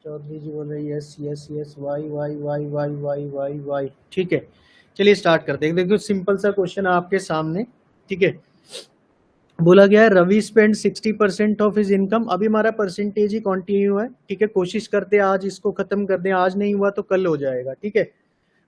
चौधरी जी बोल रहे हैं yes yes yes, Y Y Y Y Y Y Y. ठीक है, चलिए स्टार्ट करते हैं। देखो सिंपल सा क्वेश्चन आपके सामने, ठीक है। बोला गया है Ravi spend 60% of his income. अभी हमारा परसेंटेज ही कंटिन्यू है, ठीक है। कोशिश करते हैं आज इसको खत्म कर दें, आज नहीं हुआ तो कल हो जाएगा, ठीक है।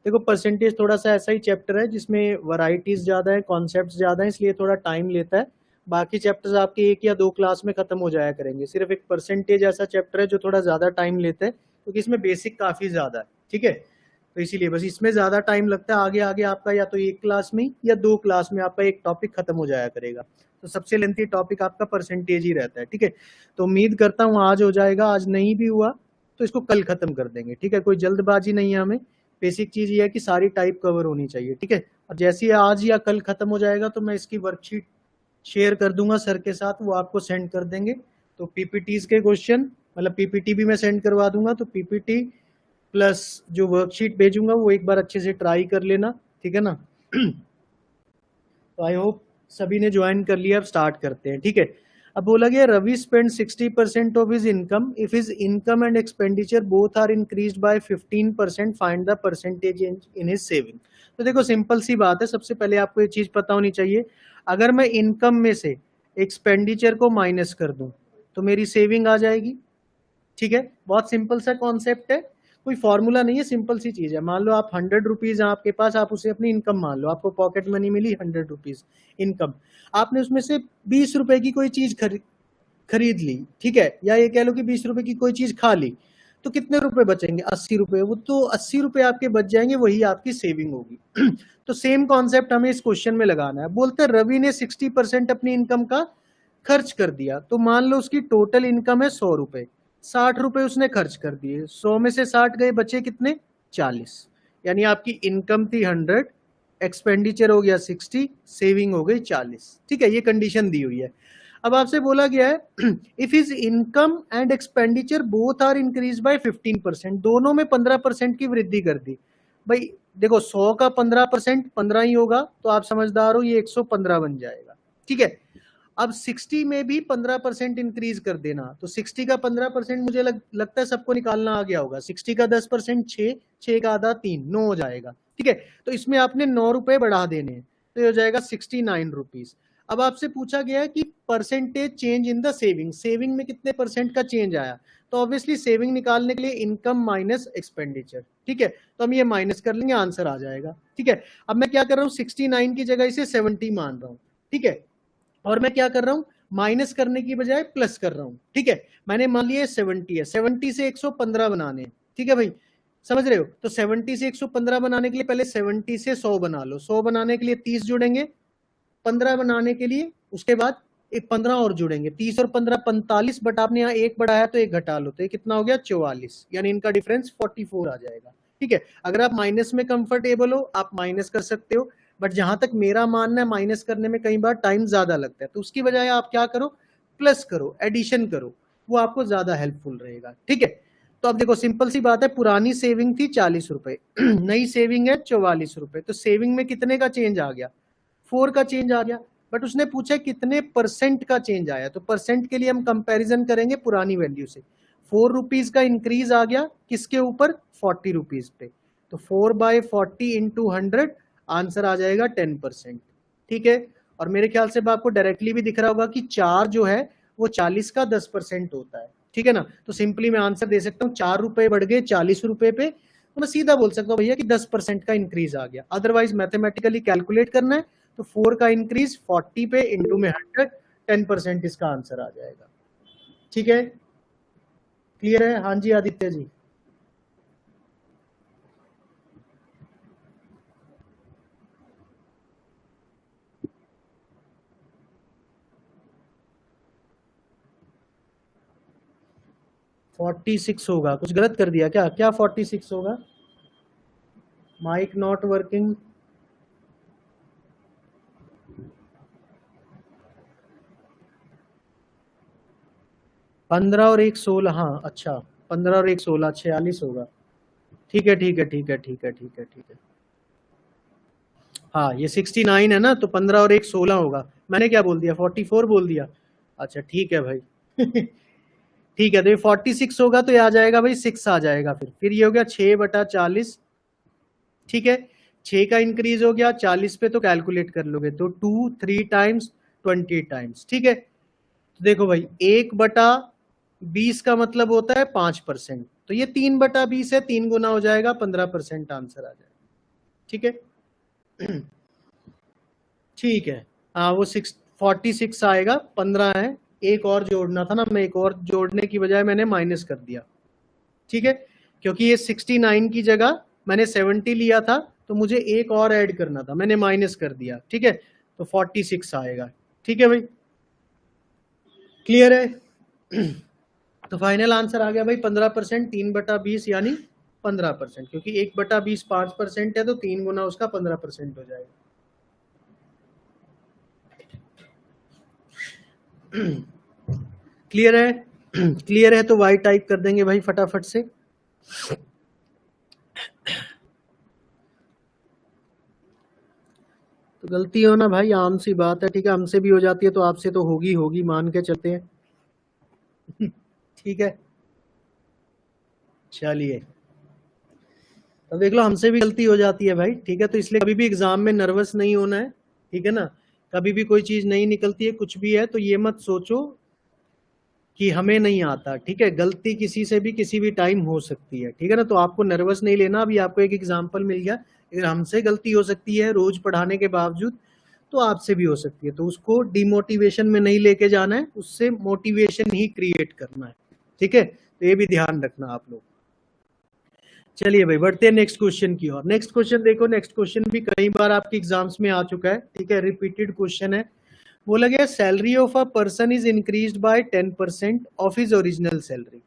देखो परसेंटेज थोड़ा सा ऐसा ही चैप्टर है जिसमें वैरायटीज ज्यादा है, कॉन्सेप्ट्स ज्यादा है, इसलिए थोड़ा टाइम लेता है। बाकी चैप्टर्स आपके 1 या 2 क्लास में खत्म हो जाया करेंगे। सिर्फ एक परसेंटेज ऐसा चैप्टर है जो थोड़ा ज्यादा टाइम लेता है, क्योंकि इसमें बेसिक काफी ज्यादा है, ठीक है। तो इसीलिए बस इसमें ज्यादा टाइम लगता है। आगे आगे आपका या तो 1 क्लास में या 2 क्लास में आपका एक टॉपिक खत्म हो जाया करेगा। तो सबसे लेंथी टॉपिक आपका परसेंटेज ही रहता है, ठीक है। तो उम्मीद करता हूँ आज हो जाएगा, आज नहीं भी हुआ तो इसको कल खत्म कर देंगे, ठीक है। कोई जल्दबाजी नहीं है हमें, बेसिक चीज ये है कि सारी टाइप कवर होनी चाहिए, ठीक है। और जैसे ही आज या कल खत्म हो जाएगा तो मैं इसकी वर्कशीट शेयर कर दूंगा सर के साथ, वो आपको सेंड कर देंगे। तो पीपीटीज के क्वेश्चन, मतलब पीपीटी भी मैं सेंड करवा दूंगा, तो पीपीटी प्लस जो वर्कशीट भेजूंगा वो एक बार अच्छे से ट्राई कर लेना, ठीक है ना। तो आई होप सभी ने ज्वाइन कर लिया। अब स्टार्ट करते हैं, ठीक है। अब बोला गया Ravi spend 60% of his income if his income and expenditure both are increased by 15%, find the percentage in his saving. तो देखो सिंपल सी बात है, सबसे पहले आपको ये चीज पता होनी चाहिए, अगर मैं इनकम में से एक्सपेंडिचर को माइनस कर दूं तो मेरी सेविंग आ जाएगी, ठीक है। बहुत सिंपल सा कॉन्सेप्ट है, कोई फॉर्मूला नहीं है, सिंपल सी चीज है। मान लो आप 100 रुपीज है आपके पास, आप उसे अपनी इनकम मान लो, आपको पॉकेट मनी मिली 100 रुपीज इनकम। आपने उसमें से 20 रुपए की कोई चीज खरीद ली, ठीक है, या ये कह लो कि 20 रुपए की कोई चीज खा ली, तो कितने रुपए बचेंगे? 80 रुपए। वो तो 80 रुपए आपके बच जाएंगे, वही आपकी सेविंग होगी। तो सेम कॉन्सेप्ट हमें इस क्वेश्चन में लगाना है। बोलते हैं रवि ने 60% अपनी इनकम का खर्च कर दिया, तो मान लो उसकी टोटल इनकम है 100 रुपए, 60 रुपए उसने खर्च कर दिए, 100 में से 60 गए, बचे कितने? 40। यानी आपकी इनकम थी 100, एक्सपेंडिचर हो गया 60, सेविंग हो गई 40, ठीक है। ये कंडीशन दी हुई है। अब आपसे बोला गया है if his income and expenditure both are increase by 15%, दोनों में 15% की वृद्धि कर दी। भाई देखो 100 का 15% 15 ही होगा, तो आप समझदार हो, ये 115 बन जाएगा, ठीक है। अब 60 में भी 15% इंक्रीज कर देना, तो 60 का 15% मुझे लगता है सबको निकालना आ गया होगा। 60 का 10% 6, 6 का आधा 3, 9 हो जाएगा, ठीक है। तो इसमें आपने 9 रुपए बढ़ा देने हैं, तो ये हो जाएगा 69 रुपीज। अब आपसे पूछा गया है कि percentage change in the saving, saving में कितने परसेंट का चेंज आया। तो ऑब्वियसली सेविंग निकालने के लिए इनकम माइनस एक्सपेंडिचर, ठीक है। तो हम ये माइनस कर लेंगे, आंसर आ जाएगा, ठीक है। अब मैं क्या कर रहा हूँ, 69 की जगह इसे 70 मान रहा हूँ, ठीक है। और मैं क्या कर रहा हूं, माइनस करने की बजाय प्लस कर रहा हूं, ठीक है। मैंने मान लिया 70 है, 70 से 115 बनाने, ठीक है भाई, समझ रहे हो। तो 70 से 115 बनाने के लिए पहले 70 से 100 बना लो, 100 बनाने के लिए 30 जुड़ेंगे, 15 बनाने के लिए उसके बाद एक 15 और जुड़ेंगे, 30 और 15 45, बट आपने यहाँ एक बढ़ाया तो एक घटा लो, तो ये कितना हो गया? 44, यानी इनका डिफरेंस 44 आ जाएगा, ठीक है। अगर आप माइनस में कंफर्टेबल हो आप माइनस कर सकते हो, बट जहां तक मेरा मानना है माइनस करने में कई बार टाइम ज्यादा लगता है, तो उसकी बजाय आप क्या करो, प्लस करो, एडिशन करो, वो आपको ज्यादा हेल्पफुल रहेगा, ठीक है। तो अब देखो सिंपल सी बात है, पुरानी सेविंग थी 40 रुपए, नई सेविंग है 44 रुपए, तो सेविंग में कितने का चेंज आ गया? 4 का चेंज आ गया। बट उसने पूछा कितने परसेंट का चेंज आया, तो परसेंट के लिए हम कंपैरिजन करेंगे पुरानी वैल्यू से। 4 रुपीज का इंक्रीज आ गया किसके ऊपर? 40 रुपीज पे। तो 4/40 इंटू 100, आंसर आ जाएगा 10%, ठीक है। और मेरे ख्याल से आपको डायरेक्टली भी दिख रहा होगा कि 4 जो है वो 40 का 10% होता है, ठीक है ना। तो सिंपली मैं आंसर दे सकता हूँ, 4 रुपए बढ़ गए 40 रुपए पे, तो मैं सीधा बोल सकता हूँ भैया कि 10% का इंक्रीज आ गया। अदरवाइज मैथमेटिकली कैलकुलेट करना है, तो 4 का इंक्रीज 40 पे इंटू में 100, 10% इसका आंसर आ जाएगा, ठीक है। क्लियर है? हाँ जी आदित्य जी। फोर्टी सिक्स होगा, कुछ गलत कर दिया क्या? क्या 46 होगा? Mic not working. 15 और 1 16, हाँ अच्छा, 15 और 1 16, 46 होगा, ठीक है ठीक है ठीक है ठीक है ठीक है ठीक है। हाँ ये 69 है ना, तो 15 और 1 16 होगा। मैंने क्या बोल दिया? 44 बोल दिया। अच्छा ठीक है भाई। ठीक है, तो ये 46 होगा तो ये आ जाएगा भाई 6 आ जाएगा, फिर ये हो गया 6/40। ठीक है, 6 का इंक्रीज हो गया 40 पे, तो कैलकुलेट कर लोगे तो 2 3 टाइम्स 20 टाइम्स। ठीक है, तो देखो भाई 1/20 का मतलब होता है 5%, तो ये 3/20 है, 3 गुना हो जाएगा 15% आंसर आ जाएगा। ठीक है ठीक है, हाँ वो 46 आएगा, 15 है, एक और जोड़ना था ना, मैं एक और जोड़ने की बजाय मैंने माइनस कर दिया। ठीक है, क्योंकि ये 69 की जगह मैंने 70 लिया था, तो मुझे एक और ऐड करना था, मैंने माइनस कर दिया। ठीक है, तो 46 आएगा। ठीक है भाई, क्लियर है? तो फाइनल आंसर आ गया भाई 15%, 3/20 यानी 15%, क्योंकि 1/20 5% है, तो 3 गुना उसका 15% हो जाएगा। क्लियर है? क्लियर है तो वाई टाइप कर देंगे भाई फटाफट से। तो गलती हो ना भाई, आम सी बात है। ठीक है, हमसे भी हो जाती है तो आपसे तो होगी होगी, मान के चलते हैं। ठीक है, चलिए तो देख लो, हमसे भी गलती हो जाती है भाई। ठीक है, तो इसलिए कभी भी एग्जाम में नर्वस नहीं होना है। ठीक है ना, कभी भी कोई चीज नहीं निकलती है, कुछ भी है तो ये मत सोचो कि हमें नहीं आता। ठीक है, गलती किसी से भी किसी भी टाइम हो सकती है। ठीक है ना, तो आपको नर्वस नहीं लेना। अभी आपको एक एग्जांपल मिल गया, अगर हमसे गलती हो सकती है रोज पढ़ाने के बावजूद, तो आपसे भी हो सकती है। तो उसको डिमोटिवेशन में नहीं लेके जाना है, उससे मोटिवेशन ही क्रिएट करना है। ठीक है, तो ये भी ध्यान रखना आप लोग। चलिए भाई, बढ़ते हैं नेक्स्ट क्वेश्चन की ओर। नेक्स्ट क्वेश्चन देखो, नेक्स्ट क्वेश्चन भी कई बार आपके एग्जाम्स में आ चुका है। ठीक है, रिपीटेड क्वेश्चन है। बोला गया salary of a person is increased bye 10% of his original salary,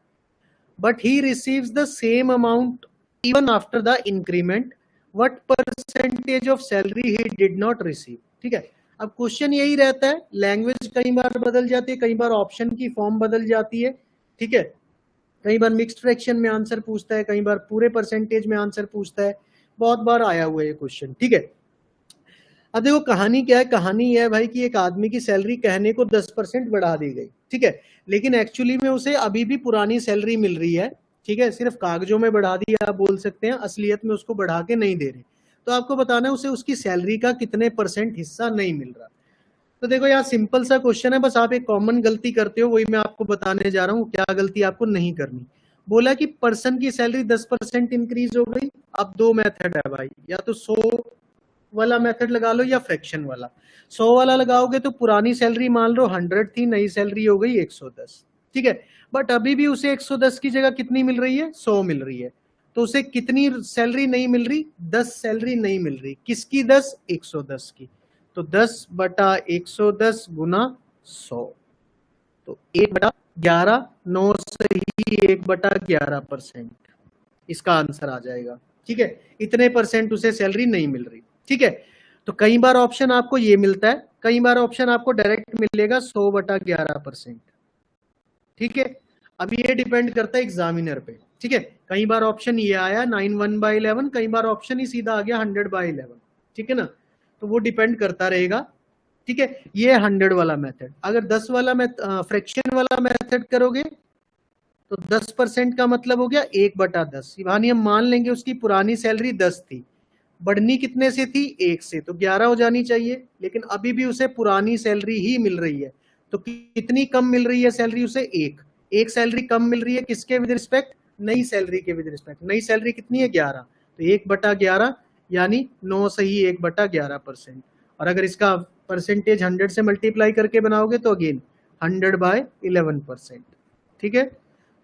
but he receives the same amount even after the increment, what percentage of salary he did not receive. ठीक है, अब question यही रहता है, language कई बार बदल जाती है, कई बार ऑप्शन की फॉर्म बदल जाती है। ठीक है, कई बार मिक्स्ड फ्रैक्शन में आंसर पूछता है, कई बार पूरे परसेंटेज में आंसर पूछता है, बहुत बार आया हुआ है ये क्वेश्चन। ठीक है, अब देखो कहानी क्या है, कहानी यह है भाई कि एक आदमी की सैलरी कहने को 10% बढ़ा दी गई। ठीक है, लेकिन एक्चुअली में उसे अभी भी पुरानी सैलरी मिल रही है। ठीक है, सिर्फ कागजों में बढ़ा दी आप बोल सकते हैं, असलियत में उसको बढ़ा के नहीं दे रहे। तो आपको बताना है उसे उसकी सैलरी का कितने % हिस्सा नहीं मिल रहा। तो देखो यार, सिंपल सा क्वेश्चन है, बस आप एक कॉमन गलती करते हो, वही मैं आपको बताने जा रहा हूँ क्या गलती आपको नहीं करनी। बोला कि पर्सन की सैलरी 10% इंक्रीज हो गई। अब दो मेथड है भाई, या तो 100 वाला मेथड लगा लो या फ्रैक्शन वाला। 100 वाला लगाओगे तो पुरानी सैलरी मान लो 100 थी, नई सैलरी हो गई 110। ठीक है, बट अभी भी उसे 110 की जगह कितनी मिल रही है, 100 मिल रही है। तो उसे कितनी सैलरी नहीं मिल रही, 10 सैलरी नहीं मिल रही। किसकी 10, 110 की। तो 10/110 गुना 100, तो 1/11, 9 से ही 1/11% इसका आंसर आ जाएगा। ठीक है, इतने % उसे सैलरी नहीं मिल रही। ठीक है, तो कई बार ऑप्शन आपको ये मिलता है, कई बार ऑप्शन आपको डायरेक्ट मिलेगा 100/11%। ठीक है, अब ये डिपेंड करता है एग्जामिनर पे। ठीक है, कई बार ऑप्शन ये आया 91/11, कई बार ऑप्शन ही सीधा आ गया 100/11। ठीक है ना, तो वो डिपेंड करता रहेगा। ठीक है, ये 100 वाला मेथड। अगर 10 वाला फ्रैक्शन वाला मेथड करोगे तो 10% का मतलब हो गया 1/10। यानी हम मान लेंगे उसकी पुरानी सैलरी 10 थी, बढ़नी कितने से थी, 1 से, तो 11 हो जानी चाहिए। लेकिन अभी भी उसे पुरानी सैलरी ही मिल रही है, तो कितनी कम मिल रही है सैलरी उसे, एक सैलरी कम मिल रही है। किसके विद रिस्पेक्ट, नई सैलरी के विद रिस्पेक्ट। नई सैलरी कितनी है, 11, तो 1/11 यानी 9 से ही 1/11%। और अगर इसका परसेंटेज 100 से मल्टीप्लाई करके बनाओगे तो अगेन 100/11%। ठीक है,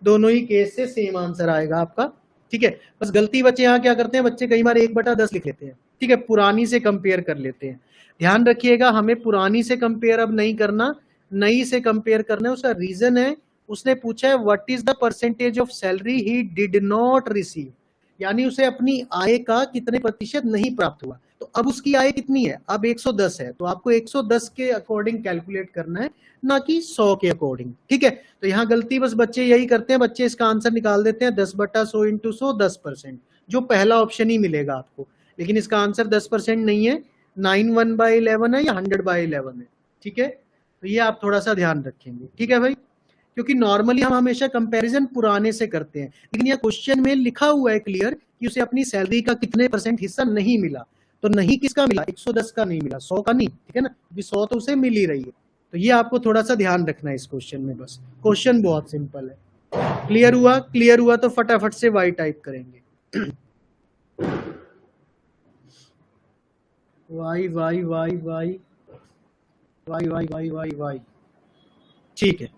दोनों ही केस से सेम आंसर आएगा आपका। ठीक है, बस गलती बच्चे यहाँ क्या करते हैं, बच्चे कई बार 1/10 लिख लेते हैं। ठीक है, पुरानी से कंपेयर कर लेते हैं। ध्यान रखिएगा, हमें पुरानी से कंपेयर अब नहीं करना, नई से कंपेयर करना है। उसका रीजन है, उसने पूछा है what is the percentage of salary he did not receive, यानी उसे अपनी आय का कितने % नहीं प्राप्त हुआ। तो अब उसकी आय कितनी है, अब 110 है, तो आपको 110 के अकॉर्डिंग कैलकुलेट करना है, ना कि 100 के अकॉर्डिंग। ठीक है, तो यहाँ गलती बस बच्चे यही करते हैं, बच्चे इसका आंसर निकाल देते हैं 10/100 × 100 10%, जो पहला ऑप्शन ही मिलेगा आपको। लेकिन इसका आंसर 10% नहीं है, 91/11 है या 100/11 है। ठीक है, तो ये आप थोड़ा सा ध्यान रखेंगे। ठीक है भाई, क्योंकि नॉर्मली हम हमेशा कंपैरिजन पुराने से करते हैं, लेकिन यह क्वेश्चन में लिखा हुआ है क्लियर कि उसे अपनी सैलरी का कितने % हिस्सा नहीं मिला, तो नहीं किसका मिला, 110 का नहीं मिला, 100 का नहीं, ठीक है ना, 100 तो उसे मिल ही रही है। तो ये आपको थोड़ा सा ध्यान रखना है इस क्वेश्चन में, बस क्वेश्चन बहुत सिंपल है। क्लियर हुआ? क्लियर हुआ तो फटाफट से वाई टाइप करेंगे। Y Y Y Y Y Y Y Y Y, ठीक है।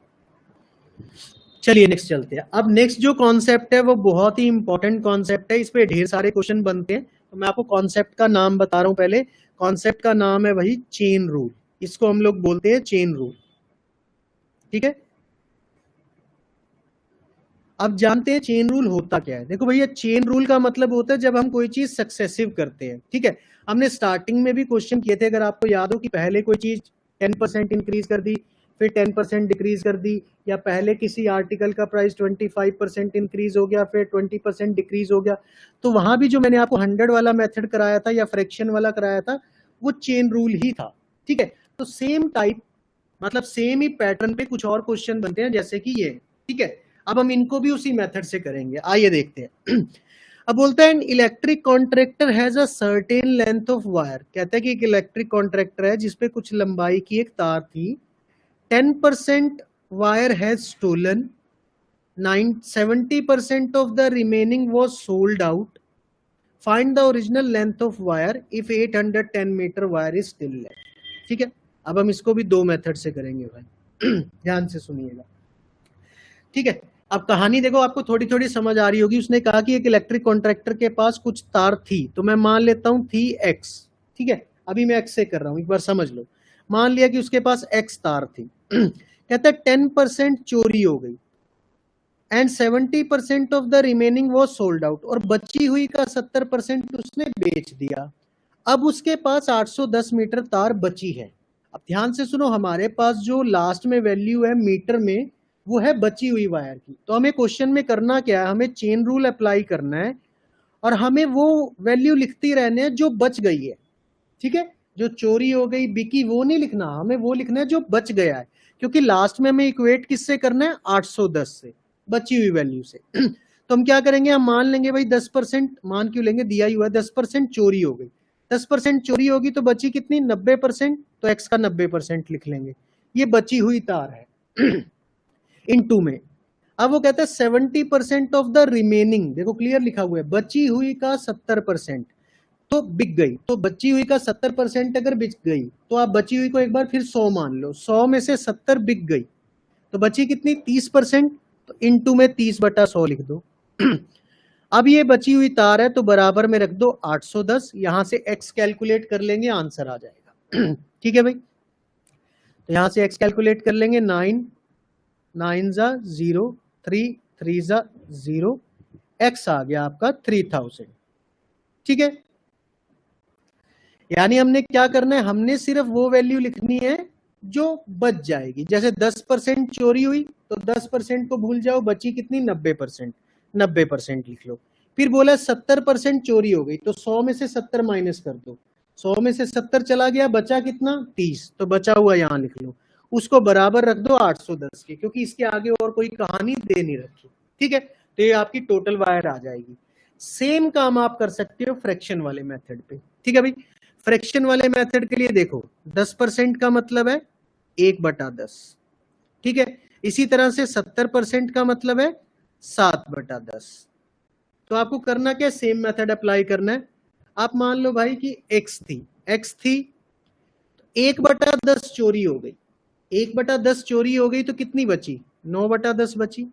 चलिए नेक्स्ट चलते हैं। अब नेक्स्ट जो कॉन्सेप्ट है वो बहुत ही इंपॉर्टेंट कॉन्सेप्ट है, इस पे ढेर सारे क्वेश्चन बनते हैं, तो मैं आपको कॉन्सेप्ट का नाम बता रहा हूं। पहले कॉन्सेप्ट का नाम है वही चेन रूल, इसको हम लोग बोलते हैं चेन रूल, ठीक है। अब जानते हैं चेन रूल होता क्या है। देखो भैया, चेन रूल का मतलब होता है जब हम कोई चीज सक्सेसिव करते हैं, ठीक है। हमने स्टार्टिंग में भी क्वेश्चन किए थे, अगर आपको याद हो, कि पहले कोई चीज 10% इंक्रीज कर दी, फिर 10% डिक्रीज कर दी, या पहले किसी आर्टिकल का प्राइस 25% इंक्रीज हो गया, फिर 20% डिक्रीज हो गया। तो वहां भी जो मैंने आपको 100 वाला मेथड कराया था या फ्रैक्शन वाला कराया था, वो चेन रूल ही था, ठीक है। तो सेम टाइप, मतलब सेम ही पैटर्न पे कुछ और क्वेश्चन बनते हैं, जैसे कि ये, ठीक है। अब हम इनको भी उसी मेथड से करेंगे, आइए देखते हैं। अब बोलता है electric contractor has a certain length of wire, कहता है कि एक इलेक्ट्रिक कॉन्ट्रैक्टर है जिसपे कुछ लंबाई की एक तार थी, 10% wire has stolen, 70% of the remaining was sold out, find the original length of wire if 810 metre wire is still left, ठीक है। अब हम इसको भी दो मेथड से करेंगे भाई, ध्यान से सुनिएगा, ठीक है। अब कहानी देखो, आपको थोड़ी थोड़ी समझ आ रही होगी। उसने कहा कि एक इलेक्ट्रिक कॉन्ट्रैक्टर के पास कुछ तार थी, तो मैं मान लेता हूं थी x, ठीक है। अभी मैं x से कर रहा हूं, एक बार समझ लो। मान लिया कि उसके पास x तार थी, कहता है 10% चोरी हो गई एंड 70% ऑफ द रिमेनिंग वो सोल्ड आउट, और बची हुई का 70% उसने बेच दिया। अब उसके पास 810 मीटर तार बची है। अब ध्यान से सुनो, हमारे पास जो लास्ट में वैल्यू है मीटर में, वो है बची हुई वायर की। तो हमें क्वेश्चन में करना क्या है, हमें चेन रूल अप्लाई करना है और हमें वो वैल्यू लिखती रहने है जो बच गई है, ठीक है। जो चोरी हो गई, बिकी, वो नहीं लिखना, हमें वो लिखना है जो बच गया है, क्योंकि लास्ट में हमें इक्वेट किससे करना है, 810 से, बची हुई वैल्यू से। तो हम क्या करेंगे, हम मान लेंगे भाई 10%, मान क्यों लेंगे, दिया ही हुआ 10% चोरी हो गई, 10% चोरी होगी तो बची कितनी, 90%, तो x का 90% लिख लेंगे, ये बची हुई तार है। इनटू में, अब वो कहता है 70% ऑफ द रिमेनिंग, देखो क्लियर लिखा हुआ है, बची हुई का 70% तो बिक गई। तो बची हुई का 70% अगर बिक गई, तो आप बची हुई को एक बार फिर 100 मान लो, 100 में से 70 बिक गई, तो बची कितनी, 30%, तो इनटू में 30/100 लिख दो। अब ये बची हुई तार है, तो बराबर में रख दो 810, यहां से x कैलकुलेट कर लेंगे, आंसर आ जाएगा। ठीक है भाई, तो यहां से x कैलकुलेट कर लेंगे, 9 9 जा 0, 3 3 जा 0, x आ गया आपका 3000, ठीक है। यानी हमने क्या करना है, हमने सिर्फ वो वैल्यू लिखनी है जो बच जाएगी। जैसे 10% चोरी हुई, तो 10% को भूल जाओ, बची कितनी, 90%, 90% लिख लो। फिर बोला 70% चोरी हो गई, तो 100 में से 70 माइनस कर दो, 100 में से 70 चला गया, बचा कितना, 30, तो बचा हुआ यहां लिख लो, उसको बराबर रख दो 810 के, क्योंकि इसके आगे और कोई कहानी दे नहीं रखी, ठीक है। तो ये आपकी टोटल वायर आ जाएगी। सेम काम आप कर सकते हो फ्रैक्शन वाले मेथड पे, ठीक है भाई। फ्रैक्शन वाले मेथड के लिए देखो, 10% का मतलब है 1/10, ठीक है। इसी तरह से 70% का मतलब है 7/10। तो आपको करना क्या, सेम मेथड अप्लाई करना है। आप मान लो भाई कि x थी, 1/10 चोरी हो गई, 1/10 चोरी हो गई तो कितनी बची, 9/10 बची।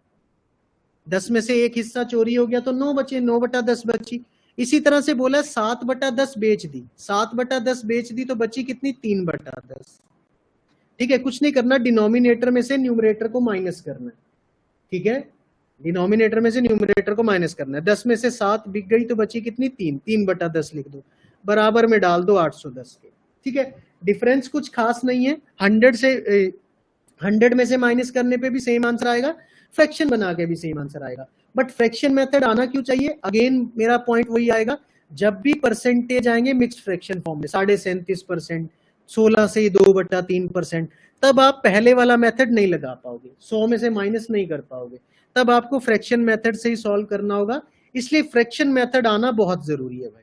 10 में से एक हिस्सा चोरी हो गया तो 9 बचे, 9/10 बची। इसी तरह से बोला 7/10 बेच दी, 7/10 बेच दी तो बची कितनी, 3/10, ठीक है। कुछ नहीं करना, डिनोमिनेटर में से न्यूमरेटर को माइनस करना है, ठीक है। डिनोमिनेटर में से न्यूमरेटर को माइनस करना है। 10 में से 7 बिक गई तो बची कितनी, 3, 3/10 लिख दो, बराबर में डाल दो 810 के, ठीक है। डिफरेंस कुछ खास नहीं है, 100 में से माइनस करने पे भी सेम आंसर आएगा, फ्रैक्शन बना के भी सेम आंसर आएगा। बट फ्रैक्शन मेथड आना क्यों चाहिए, अगेन मेरा पॉइंट वही आएगा, जब भी परसेंटेज आएंगे मिक्स्ड फ्रैक्शन फॉर्म में, 37.5%, 16 से 2/3%, तब आप पहले वाला मेथड नहीं लगा पाओगे, 100 में से माइनस नहीं कर पाओगे, तब आपको फ्रैक्शन मेथड से ही सॉल्व करना होगा। इसलिए फ्रैक्शन मेथड आना बहुत जरूरी है भाई,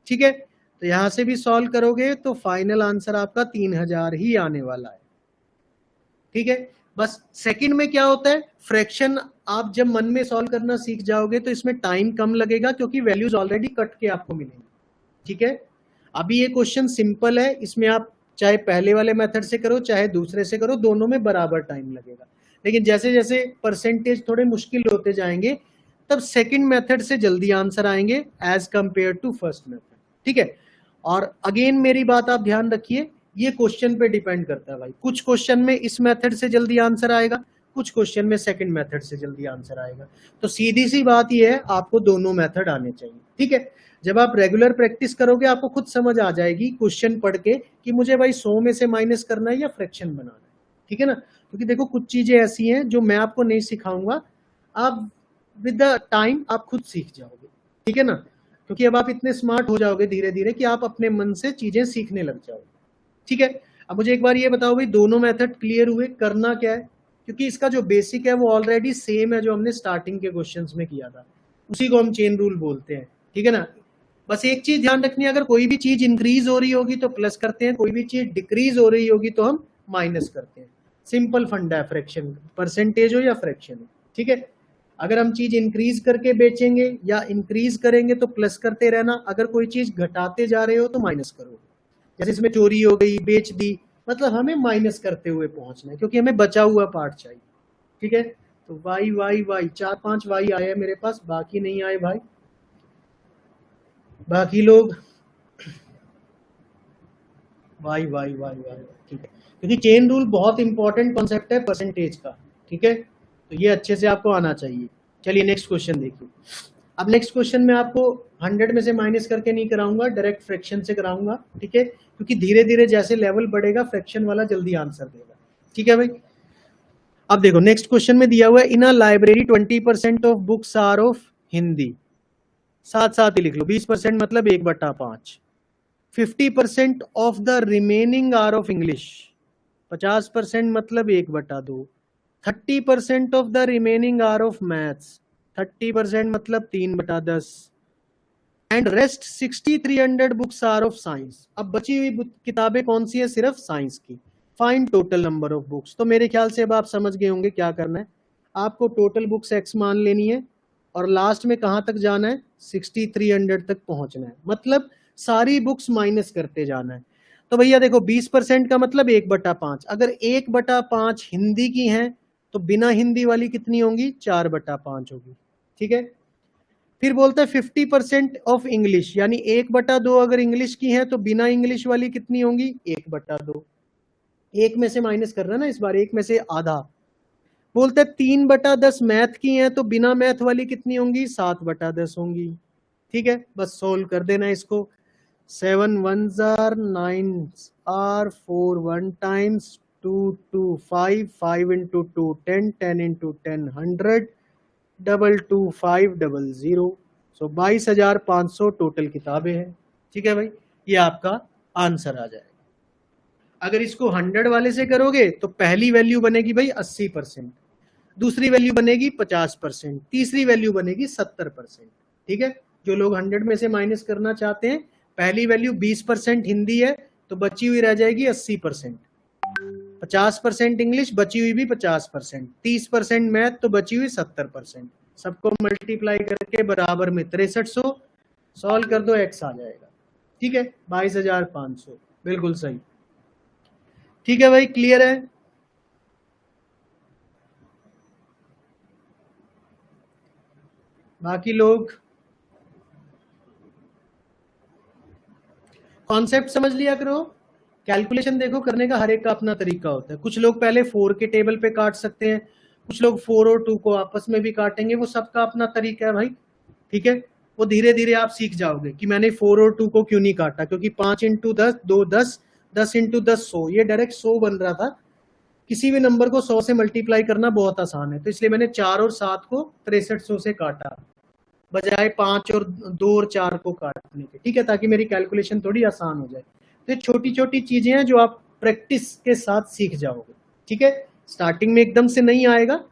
ठीक है। तो यहां से भी सॉल्व करोगे तो फाइनल आंसर आपका 3000 ही आने वाला है, ठीक है। बस सेकंड में क्या होता है, फ्रैक्शन आप जब मन में सॉल्व करना सीख जाओगे तो इसमें टाइम कम लगेगा, क्योंकि वैल्यूज ऑलरेडी कट के आपको मिलेंगी, ठीक है। अभी ये क्वेश्चन सिंपल है, इसमें आप चाहे पहले वाले मेथड से करो चाहे दूसरे से करो, दोनों में बराबर टाइम लगेगा। लेकिन जैसे जैसे परसेंटेज थोड़े मुश्किल होते जाएंगे तब सेकंड मेथड से जल्दी आंसर आएंगे as compare to first method, ठीक है। और अगेन मेरी बात आप ध्यान रखिए, ये क्वेश्चन पे डिपेंड करता है भाई, कुछ क्वेश्चन में इस मेथड से जल्दी आंसर आएगा, कुछ क्वेश्चन में सेकंड मेथड से जल्दी आंसर आएगा। तो सीधी सी बात ये है, आपको दोनों मेथड आने चाहिए, ठीक है। जब आप रेगुलर प्रैक्टिस करोगे आपको खुद समझ आ जाएगी क्वेश्चन पढ़ के कि मुझे भाई 100 में से माइनस करना है या फ्रैक्शन बनाना है, ठीक है ना। क्योंकि देखो कुछ चीजें ऐसी हैं जो मैं आपको नहीं सिखाऊंगा, आप विद द टाइम आप खुद सीख जाओगे, ठीक है ना। क्योंकि अब आप इतने स्मार्ट हो जाओगे धीरे धीरे कि आप अपने मन से चीजें सीखने लग जाओगे, ठीक है। अब मुझे एक बार ये बताओ भाई, दोनों मेथड क्लियर हुए, करना क्या है, क्योंकि इसका जो बेसिक है वो ऑलरेडी सेम है जो हमने स्टार्टिंग के क्वेश्चंस में किया था, उसी को हम चेन रूल बोलते हैं, ठीक है ना। बस एक चीज ध्यान रखनी है, अगर कोई भी चीज इंक्रीज हो रही होगी तो प्लस करते हैं, कोई भी चीज डिक्रीज हो रही होगी तो हम माइनस करते हैं। सिंपल फंडा है फ्रैक्शन, परसेंटेज हो या फ्रैक्शन हो, ठीक है। अगर हम चीज इंक्रीज करके बेचेंगे या इंक्रीज करेंगे तो प्लस करते रहना, अगर कोई चीज घटाते जा रहे हो तो माइनस करो। जैसे इसमें चोरी हो गई, बेच दी, मतलब हमें माइनस करते हुए पहुंचना है, क्योंकि हमें बचा हुआ पार्ट चाहिए, ठीक है। तो वाई वाई वाई 4-5 वाई आए हैं मेरे पास, बाकी नहीं आए भाई, बाकी लोग वाई वाई वाई वाई, ठीक है। क्योंकि चेन रूल बहुत इंपॉर्टेंट कॉन्सेप्ट है परसेंटेज का, ठीक है। तो ये अच्छे से आपको आना चाहिए। चलिए नेक्स्ट क्वेश्चन देखिए। अब नेक्स्ट क्वेश्चन में आपको 100 में से माइनस करके नहीं कराऊंगा, डायरेक्ट फ्रैक्शन से कराऊंगा, ठीक है। क्योंकि धीरे धीरे जैसे लेवल बढ़ेगा फ्रैक्शन वाला जल्दी आंसर देगा, ठीक है भाई। अब देखो नेक्स्ट क्वेश्चन में दिया हुआ है, in a library 20% of books are of Hindi, साथ साथ ही लिख लो, 20% मतलब 1/5, 50% of the remaining are of English, 50% मतलब 1/2, 30% of the remaining are of maths, 30% मतलब 3/10, and rest 6300 books are of science. अब बची हुई किताबें कौन सी है, सिर्फ साइंस की। Find total number of books. तो मेरे ख्याल से अब आप समझ गए होंगे क्या करना है, आपको टोटल बुक्स x मान लेनी है और लास्ट में कहां तक जाना है, 6300 तक पहुंचना है, मतलब सारी बुक्स माइनस करते जाना है। तो भैया देखो 20% का मतलब 1/5, अगर 1/5 हिंदी की हैं तो बिना हिंदी वाली कितनी होंगी, 4/5 होगी, ठीक है। फिर बोलता है 50% ऑफ इंग्लिश, यानी 1/2 अगर इंग्लिश की है तो बिना इंग्लिश वाली कितनी होंगी, 1/2। एक में से माइनस कर रहा है ना इस बार, एक में से आधा। बोलते हैं 3/10 मैथ की है तो बिना मैथ वाली कितनी होंगी, 7/10 होंगी, ठीक है। बस सोल्व कर देना इसको, 7 1s are 9 are 4 1 times 2 2 5 5 into 2 10 10 into 10 100 22500, so 22,500 total किताबें हैं, ठीक है भाई। ये आपका आंसर आ जाएगा। अगर इसको 100 वाले से करोगे तो पहली वैल्यू बनेगी भाई 80%, दूसरी वैल्यू बनेगी 50%, तीसरी वैल्यू बनेगी 70%, ठीक है। जो लोग 100 में से माइनस करना चाहते हैं, पहली वैल्यू 20% हिंदी है तो बची हुई रह जाएगी 80%, 50% इंग्लिश बची हुई भी 50%, 30% मैथ तो बची हुई 70%। सबको मल्टीप्लाई करके बराबर में 6300 सॉल्व कर दो, x आ जाएगा, ठीक है, 22,500, बिल्कुल सही, ठीक है भाई। क्लियर है? बाकी लोग कॉन्सेप्ट समझ लिया करो। कैलकुलेशन देखो करने का हर एक का अपना तरीका होता है, कुछ लोग पहले 4 के टेबल पे काट सकते हैं, कुछ लोग 4 और 2 को आपस में भी काटेंगे, वो सबका अपना तरीका है भाई, ठीक है। वो धीरे धीरे आप सीख जाओगे कि मैंने 4 और 2 को क्यों नहीं काटा, क्योंकि 5 into 10 2 10, 10 into 10 100, ये डायरेक्ट 100 बन रहा था। किसी भी नंबर को 100 से मल्टीप्लाई करना बहुत आसान है, तो इसलिए मैंने 4 और 7 को 6300 से काटा, बजाय 5 और 2 और 4 को काटने के, ठीक है, ताकि मेरी कैलकुलेशन थोड़ी आसान हो जाए। तो छोटी छोटी चीजें हैं जो आप प्रैक्टिस के साथ सीख जाओगे। ठीक है, स्टार्टिंग में एकदम से नहीं आएगा।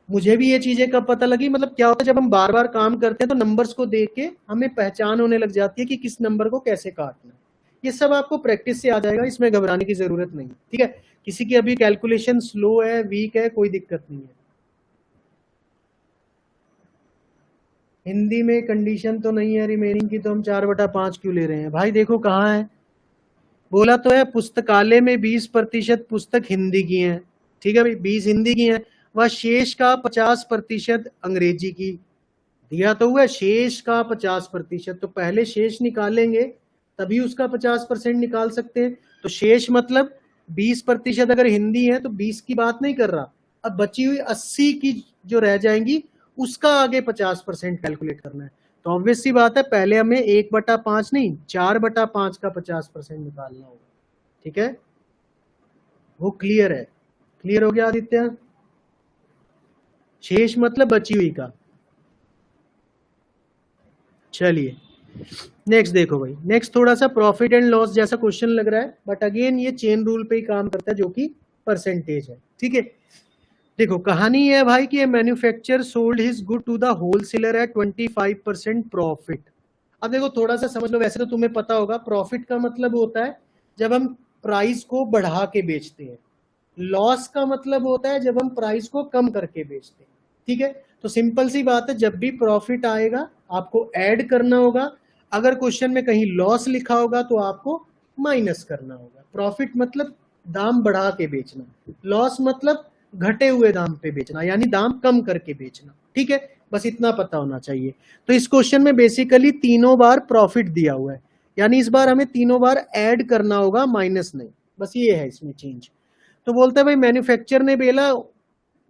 मुझे भी ये चीजें कब पता लगी, मतलब क्या होता है जब हम बार बार काम करते हैं तो नंबर्स को देख के हमें पहचान होने लग जाती है कि किस नंबर को कैसे काटना है। ये सब आपको प्रैक्टिस से आ जाएगा, इसमें घबराने की जरूरत नहीं। ठीक है, किसी की अभी कैलकुलेशन स्लो है, वीक है, कोई दिक्कत नहीं है। हिंदी में कंडीशन तो नहीं है रिमेनिंग की, तो हम 4/5 क्यों ले रहे हैं भाई? देखो कहाँ है, बोला तो है पुस्तकालय में 20% पुस्तक हिंदी की हैं। ठीक है भाई, 20 हिंदी की हैं, वह शेष का 50% अंग्रेजी की। दिया तो हुआ शेष का 50%, तो पहले शेष निकालेंगे तभी उसका 50% निकाल सकते हैं। तो शेष मतलब 20% अगर हिंदी है तो 20 की बात नहीं कर रहा, अब बची हुई 80 की जो रह जाएंगी उसका आगे 50% कैलकुलेट करना है। तो ऑब्वियस सी बात है, पहले हमें 1/5 नहीं 4/5 का 50% निकालना होगा। ठीक है, वो क्लियर है? क्लियर हो गया आदित्य? शेष मतलब बची हुई का। चलिए नेक्स्ट देखो भाई, नेक्स्ट थोड़ा सा प्रॉफिट एंड लॉस जैसा क्वेश्चन लग रहा है, बट अगेन ये चेन रूल पे ही काम करता है जो कि परसेंटेज है। ठीक है, देखो कहानी है भाई कि manufacture sold his good to the wholesaler at 25% profit. अब देखो थोड़ा सा समझ लो, वैसे तो तुम्हें पता होगा प्रॉफिट का मतलब होता है जब हम प्राइस को बढ़ा के बेचते हैं, लॉस का मतलब होता है जब हम प्राइस को कम करके बेचते हैं। ठीक है, तो सिंपल सी बात है, जब भी प्रॉफिट आएगा आपको ऐड करना होगा, अगर क्वेश्चन में कहीं लॉस लिखा होगा तो आपको माइनस करना होगा। प्रॉफिट मतलब दाम बढ़ा के बेचना, लॉस मतलब घटे हुए दाम पे बेचना, यानी दाम कम करके बेचना। ठीक है, बस इतना पता होना चाहिए। तो इस क्वेश्चन में बेसिकली तीनों बार प्रॉफिट दिया हुआ है, यानी इस बार हमें तीनों बार ऐड करना होगा, माइनस नहीं। बस ये है इसमें चेंज। तो बोलते हैं भाई मैन्युफैक्चर ने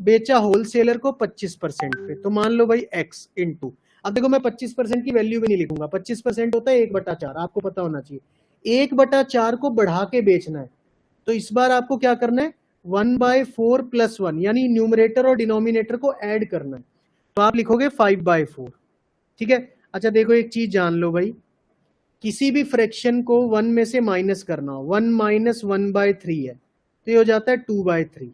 बेचा होलसेलर को 25% पे, तो मान लो भाई x इंटू, अब देखो मैं 25% की वैल्यू भी नहीं लिखूंगा, 25% होता है 1/4, आपको पता होना चाहिए। 1/4 को बढ़ा के बेचना है, तो इस बार आपको क्या करना है, 1/4 + 1, यानी न्यूमरेटर और डिनोमिनेटर को ऐड करना है, तो आप लिखोगे 5/4। ठीक है, अच्छा देखो एक चीज जान लो भाई, किसी भी फ्रैक्शन को 1 में से माइनस करना हो, 1 - 1/3 है तो ये हो जाता है 2/3।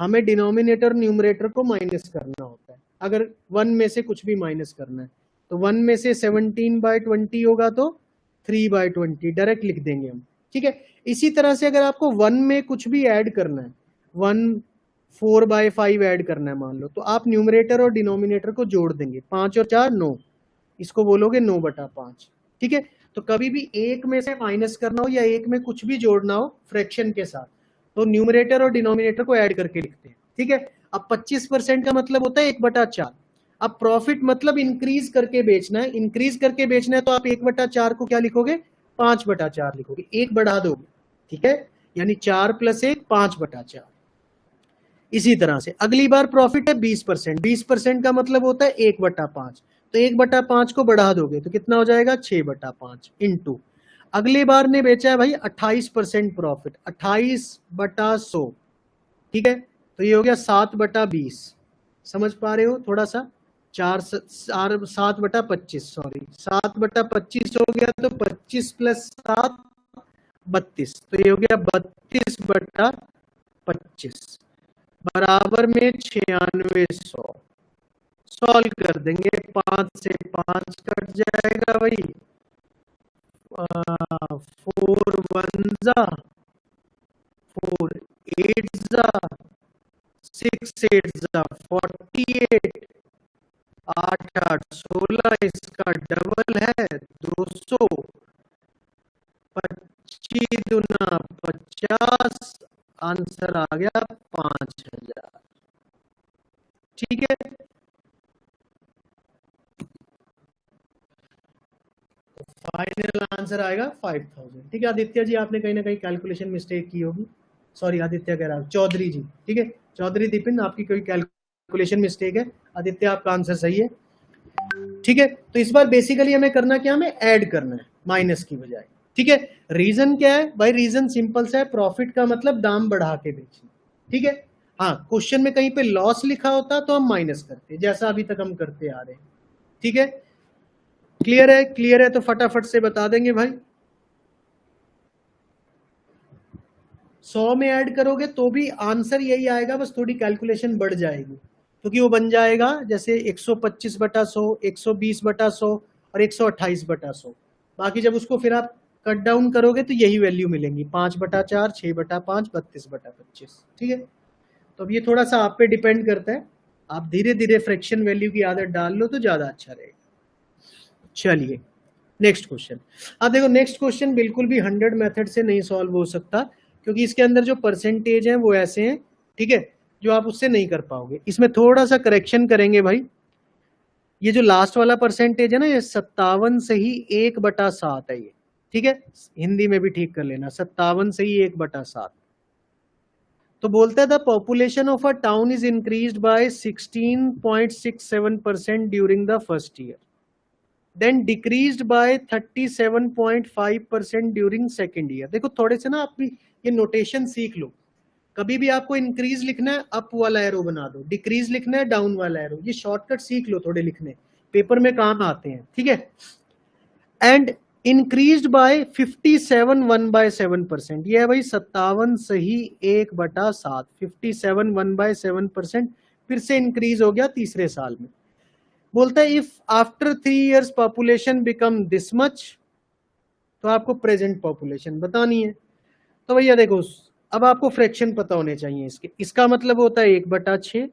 हमें डिनोमिनेटर न्यूमरेटर को माइनस करना होता है अगर 1 में से कुछ भी माइनस करना है, तो 1 में से 17/20 होगा तो 3/20 डायरेक्ट लिख देंगे हम। ठीक है, इसी तरह से अगर आपको 1 में कुछ भी ऐड करना है, 1 4/5 ऐड करना है मान लो, तो आप न्यूमरेटर और डिनोमिनेटर को जोड़ देंगे, 5 और 4 9, इसको बोलोगे 9/5। ठीक है, तो कभी भी एक में से माइनस करना हो या एक में कुछ भी जोड़ना हो फ्रैक्शन के साथ, तो न्यूमरेटर और डिनोमिनेटर को ऐड करके लिखते हैं। ठीक है, अब 25% का मतलब होता है 1/4। अब प्रॉफिट मतलब इंक्रीज करके बेचना है, इंक्रीज करके बेचना है तो आप 1/4 को क्या लिखोगे, 5/4 लिखोगे, एक बढ़ा दोगे। ठीक है, यानी 4 + 1 5/4। इसी तरह से अगली बार प्रॉफिट है 20%, 20% का मतलब होता है 1/5, तो 1/5 को बढ़ा दोगे तो कितना हो जाएगा, 6/5 इंटू, अगली बार ने बेचा है भाई 28% प्रॉफिट, 28/100। ठीक है, तो ये हो गया 7/20। समझ पा रहे हो थोड़ा सा, 7/25, सॉरी 7/25 हो गया, तो 25 + 7 32, तो ये हो गया 32/25 बराबर में 9600। सॉल्व कर देंगे, 5 से 5 कट जाएगा भाई, 4 1 जा, 4 8 जा, 6 8 जा 48, 8 8 16, इसका डबल है 200, 25 दूना 50, आंसर आ गया 5000। ठीक है, फाइनल आंसर आएगा 5000। ठीक है आदित्य जी, आपने कहीं ना कहीं कैलकुलेशन मिस्टेक की होगी, सॉरी आदित्य कह रहा हूँ, चौधरी जी। ठीक है, चौधरी दीपिन, आपकी कोई कैलकुलेशन मिस्टेक है, आदित्य आपका आंसर सही है। ठीक है, तो इस बार बेसिकली हमें करना क्या, हमें ऐड करना है माइनस की बजाय। ठीक है, रीजन क्या है भाई, रीजन सिंपल सा है, प्रॉफिट का मतलब दाम बढ़ा के बेचना। ठीक है, हाँ क्वेश्चन में कहीं पे लॉस लिखा होता तो हम माइनस करते, जैसा अभी तक हम करते आ रहे हैं। ठीक है, क्लियर है? क्लियर है तो फटाफट से बता देंगे भाई। 100 में ऐड करोगे तो भी आंसर यही आएगा, बस थोड़ी कैलकुलेशन बढ़ जाएगी, क्योंकि वो बन जाएगा जैसे 125/100, 120/100 और 128/100। बाकी जब उसको फिर आप कट डाउन करोगे तो यही वैल्यू मिलेंगी, 5/4, 6/5, 32/25। ठीक है, तो अब ये थोड़ा सा आप पे डिपेंड करता है, आप धीरे धीरे फ्रैक्शन वैल्यू की आदत डाल लो तो ज्यादा अच्छा रहेगा। चलिए नेक्स्ट क्वेश्चन। अब देखो नेक्स्ट क्वेश्चन बिल्कुल भी 100 मेथड से नहीं सॉल्व हो सकता, क्योंकि इसके अंदर जो परसेंटेज है वो ऐसे हैं, ठीक है, जो आप उससे नहीं कर पाओगे। इसमें थोड़ा सा करेक्शन करेंगे भाई। ये जो लास्ट वाला परसेंटेज है ना, ये 57 से ही 1/7 है ये, ठीक है, हिंदी में भी ठीक कर लेना, 57 से ही 1/7। तो बोलता है the population of a town is increased by 16.67% during the first year, then decreased by 37.5% during second year. देखो थोड़े से ना आप भी ये नोटेशन सीख लो, कभी भी आपको इंक्रीज लिखना है अप वाला एरो बना दो, डिक्रीज लिखना है डाउन वाला एरो, ये शॉर्टकट सीख लो थोड़े लिखने, पेपर में काम आते हैं, ठीक है। एंड इंक्रीज्ड बाय 57 1/7%, ये है भाई 57 सही 1/7, 57 1/7% फिर से इंक्रीज हो गया तीसरे साल में। बोलता है if after 3 years population become this much, तो आपको प्रेजेंट पॉपुलेशन बतानी है। तो भैया देखो अब आपको फ्रैक्शन पता होने चाहिए इसके, इसका मतलब होता है 1/6,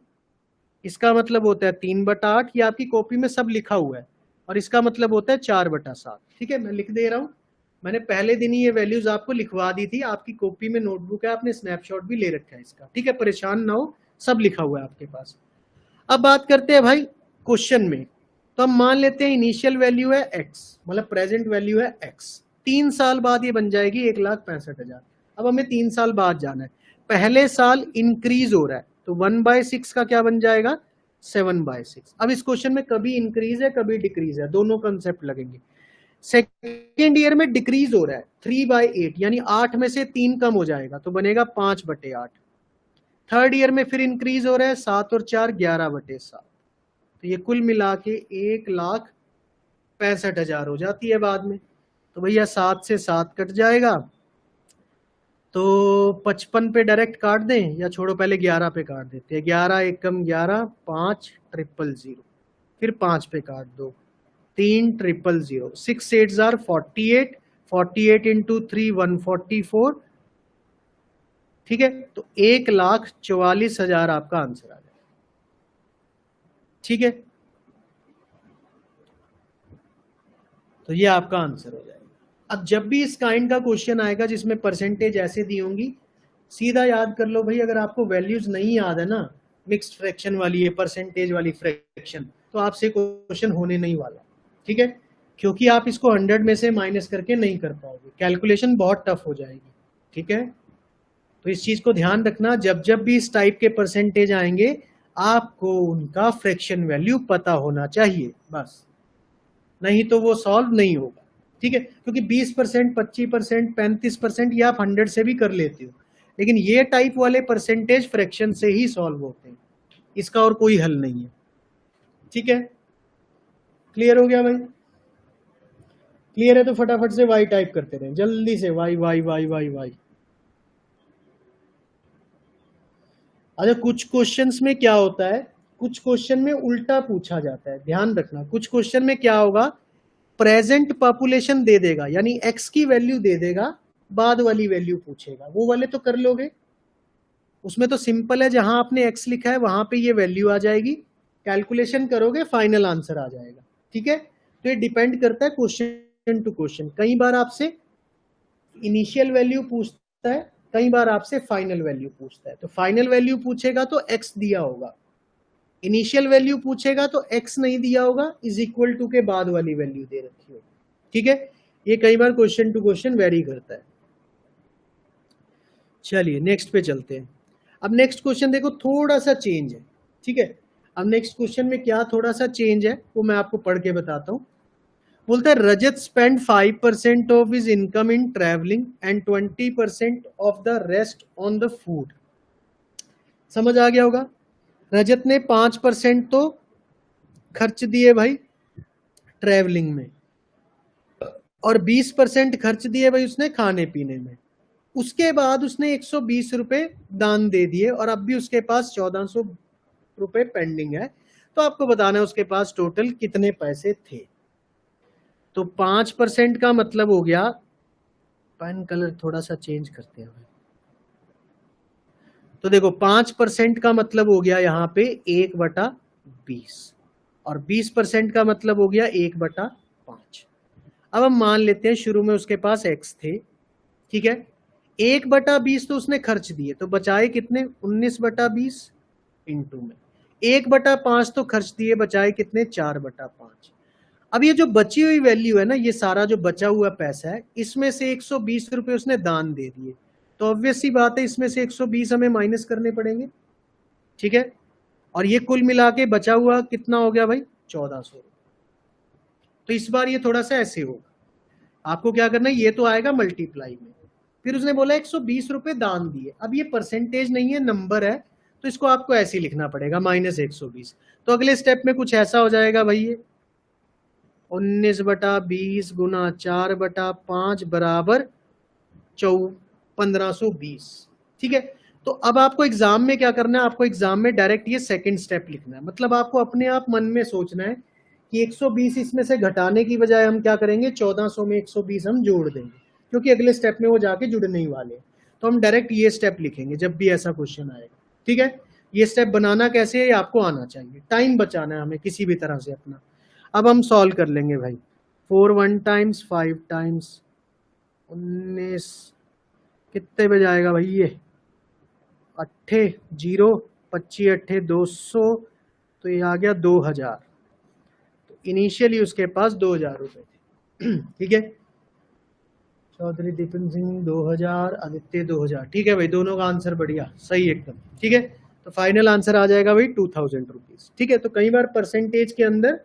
इसका मतलब होता है 3/8, ये आपकी कॉपी में सब लिखा हुआ है, और इसका मतलब होता है 4/7। ठीक है, मैं लिख दे रहा हूं, मैंने पहले दिन ही ये वैल्यूज आपको लिखवा दी थी, आपकी कॉपी में नोटबुक है, आपने स्नैपशॉट भी ले रखा है इसका, ठीक है, परेशान ना हो, सब लिखा हुआ है आपके पास। अब बात करते हैं भाई क्वेश्चन में, तो हम मान लेते हैं इनिशियल वैल्यू है x, मतलब प्रेजेंट वैल्यू है x, 3 साल बाद ये बन जाएगी 1,65,000। अब हमें 3 साल बाद जाना है, पहले साल इंक्रीज हो रहा है, तो 1/6 का क्या बन जाएगा 7/6। अब इस क्वेश्चन में कभी इंक्रीज है कभी डिक्रीज है, दोनों कंसेप्ट लगेंगे। सेकेंड ईयर में डिक्रीज हो रहा है 3/8, यानी 8 में से 3 कम हो जाएगा तो बनेगा 5/8। थर्ड ईयर में फिर इंक्रीज हो रहा है 7 और 4 11/7, तो ये कुल मिला के 1,65,000 हो जाती है बाद में। तो भैया 7 से 7 कट जाएगा, तो 55 पे डायरेक्ट काट दें या छोड़ो पहले 11 पे काट देते हैं, 11 एकम 11, 5,000, फिर 5 पे काट दो, 3,000, 6 8 are 48, 48 into 3 144, ठीक है, तो 1,44,000 आपका आंसर आ जाएगा। ठीक है, तो ये आपका आंसर हो जाएगा। अब जब भी इस काइंड का क्वेश्चन आएगा जिसमें परसेंटेज ऐसे दी होंगी, सीधा याद कर लो भाई, अगर आपको वैल्यूज नहीं याद है ना, मिक्स्ड फ्रैक्शन वाली है, परसेंटेज वाली फ्रैक्शन, तो आपसे क्वेश्चन होने नहीं वाला, ठीक है, क्योंकि आप इसको 100 में से माइनस करके नहीं कर पाओगे, कैलकुलेशन बहुत टफ हो जाएगी। ठीक है, तो इस चीज को ध्यान रखना, जब जब भी इस टाइप के परसेंटेज आएंगे आपको उनका फ्रैक्शन वैल्यू पता होना चाहिए, बस, नहीं तो वो सॉल्व नहीं होगा। ठीक है, क्योंकि 20%, 25%, 35% ये आप 100 से भी कर लेते हो, लेकिन ये टाइप वाले परसेंटेज फ्रैक्शन से ही सॉल्व होते हैं, इसका और कोई हल नहीं है। ठीक है, क्लियर हो गया भाई? क्लियर है तो फटाफट से वाई टाइप करते रहे, जल्दी से Y Y Y Y Y. अच्छा, कुछ क्वेश्चंस में क्या होता है, कुछ क्वेश्चन में उल्टा पूछा जाता है, ध्यान रखना, कुछ क्वेश्चन में क्या होगा, प्रेजेंट पॉपुलेशन दे देगा, यानी एक्स की वैल्यू दे देगा, बाद वाली वैल्यू पूछेगा, वो वाले तो कर लोगे, उसमें तो सिंपल है, जहां आपने एक्स लिखा है वहां पे ये वैल्यू आ जाएगी, कैलकुलेशन करोगे फाइनल आंसर आ जाएगा। ठीक है, तो ये डिपेंड करता है क्वेश्चन टू क्वेश्चन, कई बार आपसे इनिशियल वैल्यू पूछता है, कई बार आपसे फाइनल वैल्यू पूछता है, तो फाइनल वैल्यू पूछेगा तो एक्स दिया होगा, इनिशियल वैल्यू पूछेगा तो एक्स नहीं दिया होगा, इज इक्वल टू के बाद वाली वैल्यू दे रखी होगी। ठीक है, ये कई बार क्वेश्चन टू क्वेश्चन वेरी करता है। चलिए नेक्स्ट पे चलते हैं। अब नेक्स्ट क्वेश्चन देखो थोड़ा सा चेंज है। ठीक है, अब नेक्स्ट क्वेश्चन में क्या थोड़ा सा चेंज है वो मैं आपको पढ़ के बताता हूं। बोलता है Rajat spend 5% of his income in travelling and 20% of the rest on the food. समझ आ गया होगा, रजत ने 5% तो खर्च दिए भाई ट्रैवलिंग में, और 20% खर्च दिए भाई उसने खाने पीने में, उसके बाद उसने 120 रुपए दान दे दिए और अब भी उसके पास 1400 रुपए पेंडिंग है। तो आपको बताना है उसके पास टोटल कितने पैसे थे। तो 5% का मतलब हो गया, पेन कलर थोड़ा सा चेंज करते हैं। तो देखो 5% का मतलब हो गया यहाँ पे 1/20 और 20% का मतलब हो गया 1/5। अब हम मान लेते हैं शुरू में उसके पास x थे, ठीक है। 1/20 तो उसने खर्च दिए, तो बचाए कितने 19/20 इंटू में 1/5 तो खर्च दिए, बचाए कितने 4/5। अब ये जो बची हुई वैल्यू है ना, ये सारा जो बचा हुआ पैसा है, इसमें से 120 रुपए उसने दान दे दिए, तो ऑब्वियस सी बात है इसमें से 120 हमें माइनस करने पड़ेंगे, ठीक है। और ये कुल मिला के बचा हुआ कितना हो गया भाई 1400। तो इस बार ये थोड़ा सा ऐसे होगा, आपको क्या करना है, ये तो आएगा मल्टीप्लाई में, फिर उसने बोला 120 रुपए दान दिए। अब ये परसेंटेज नहीं है, नंबर है, तो इसको आपको ऐसे ही लिखना पड़ेगा -120। तो अगले स्टेप में कुछ ऐसा हो जाएगा भाई, ये 19/20 गुना 4/5 बराबर 1520, ठीक है। तो अब आपको एग्जाम में क्या करना है, आपको एग्जाम में डायरेक्ट ये सेकंड स्टेप लिखना है। मतलब आपको अपने आप मन में सोचना है कि 120 इसमें से घटाने की बजाय हम क्या करेंगे, 1400 में 120 हम जोड़ देंगे, क्योंकि अगले स्टेप में वो जाके जुड़ने ही वाले हैं। तो हम डायरेक्ट ये स्टेप लिखेंगे जब भी ऐसा क्वेश्चन आएगा, ठीक है। ये स्टेप बनाना कैसे है आपको आना चाहिए, टाइम बचाना है हमें किसी भी तरह से अपना। अब हम सॉल्व कर लेंगे भाई, 4 1 टाइम्स 5 टाइम्स 19 कितने पे जाएगा भाई, ये 8 0 25 8 200, तो ये आ गया 2000। तो इनिशियली उसके पास 2000 रुपए थे, ठीक है। चौधरी दीपन सिंह 2000, आदित्य 2000, ठीक है भाई, दोनों का आंसर बढ़िया सही एकदम, ठीक है। तो फाइनल आंसर आ जाएगा भाई 2000 रुपीज, ठीक है। तो कई बार परसेंटेज के अंदर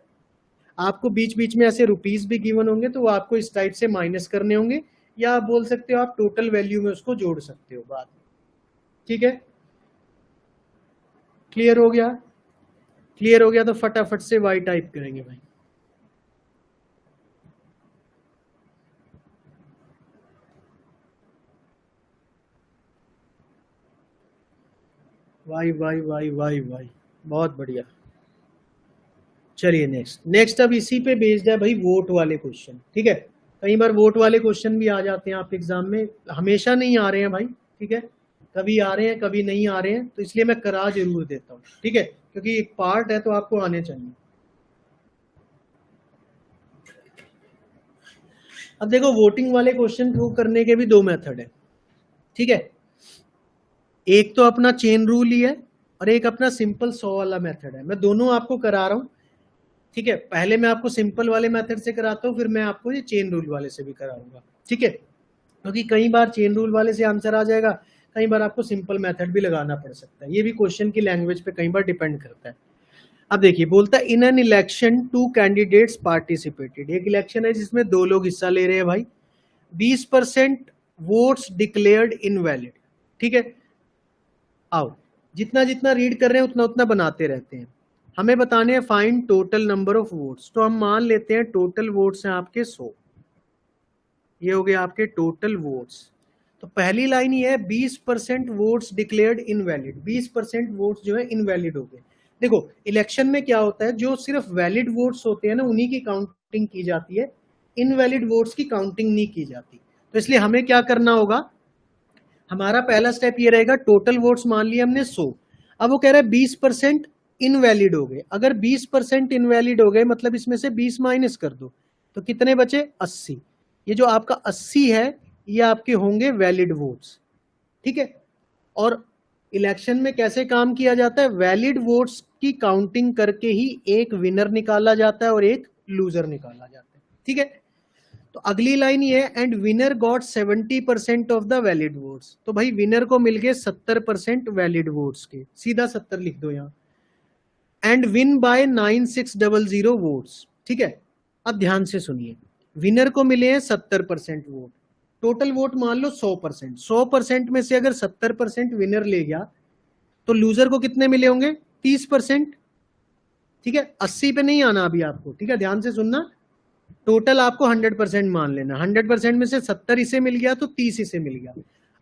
आपको बीच बीच में ऐसे रुपीस भी गिवन होंगे, तो वो आपको इस टाइप से माइनस करने होंगे, या आप बोल सकते हो आप टोटल वैल्यू में उसको जोड़ सकते हो बाद में, ठीक है। क्लियर हो गया, क्लियर हो गया तो फटाफट से वाई टाइप करेंगे भाई। Y Y Y Y Y, बहुत बढ़िया। चलिए नेक्स्ट अब इसी पे बेस्ड है भाई वोट वाले क्वेश्चन, ठीक है। कई बार वोट वाले क्वेश्चन भी आ जाते हैं आप एग्जाम में, हमेशा नहीं आ रहे हैं भाई, ठीक है। कभी आ रहे हैं कभी नहीं आ रहे हैं, तो इसलिए मैं करा जरूर देता हूँ, ठीक है, क्योंकि एक पार्ट है तो आपको आने चाहिए। अब देखो वोटिंग वाले क्वेश्चन प्रूव करने के भी दो मेथड है, ठीक है। एक तो अपना चेन रूल ही है और एक अपना सिंपल 100 वाला मेथड है। मैं दोनों आपको करा रहा हूँ, ठीक है। पहले मैं आपको सिंपल वाले मेथड से कराता हूँ, फिर मैं आपको ये चेन रूल वाले से भी कराऊंगा, ठीक है। क्योंकि कई बार चेन रूल वाले से आंसर आ जाएगा, कई बार आपको सिंपल मेथड भी लगाना पड़ सकता है, ये भी क्वेश्चन की लैंग्वेज पे कई बार डिपेंड करता है। अब देखिए बोलता है in an election 2 candidates participated. एक इलेक्शन है जिसमें 2 लोग हिस्सा ले रहे हैं भाई, 20% वोट्स डिक्लेयर्ड इनवैलिड, ठीक है। आओ जितना जितना रीड कर रहे हैं उतना उतना बनाते रहते हैं। हमें बताने हैं find total number of votes, तो हम मान लेते हैं टोटल वोट्स हैं आपके 100, ये हो गया आपके टोटल वोट्स। तो पहली लाइन ये है 20% वोट्स डिक्लेयर्ड इनवैलिड, 20% वोट्स जो है इनवैलिड हो गए। देखो इलेक्शन में क्या होता है, जो सिर्फ वैलिड वोट्स होते हैं ना उन्हीं की काउंटिंग की जाती है, इनवैलिड वोट्स की काउंटिंग नहीं की जाती। तो इसलिए हमें क्या करना होगा, हमारा पहला स्टेप ये रहेगा, टोटल वोट्स मान लिया हमने 100, अब वो कह रहा है 20% इनवैलिड हो गए। अगर 20% इनवैलिड हो गए मतलब इसमें से 20 माइनस कर दो, तो कितने बचे 80। ये जो आपका 80 है ये आपके होंगे वैलिड वोट्स, ठीक है। और इलेक्शन में कैसे काम किया जाता है, वैलिड वोट्स की काउंटिंग करके ही एक विनर निकाला जाता है और एक लूजर निकाला जाता है, ठीक है। तो अगली लाइन ये है and winner got 70% of the valid votes. तो भाई विनर को मिल गए 70% वैलिड वोट्स के, सीधा 70 लिख दो यहां। एंड विन बाय 9600 वोट्स, ठीक है। अब ध्यान से सुनिए, विनर को मिले हैं 70% वोट, टोटल वोट मान लो 100%, 100% में से अगर 70% विनर ले गया तो लूजर को कितने मिले होंगे 30%, ठीक है। 80 पे नहीं आना अभी आपको, ठीक है, ध्यान से सुनना। टोटल आपको 100% मान लेना, 100% में से 70 इसे मिल गया तो 30 इसे मिल गया।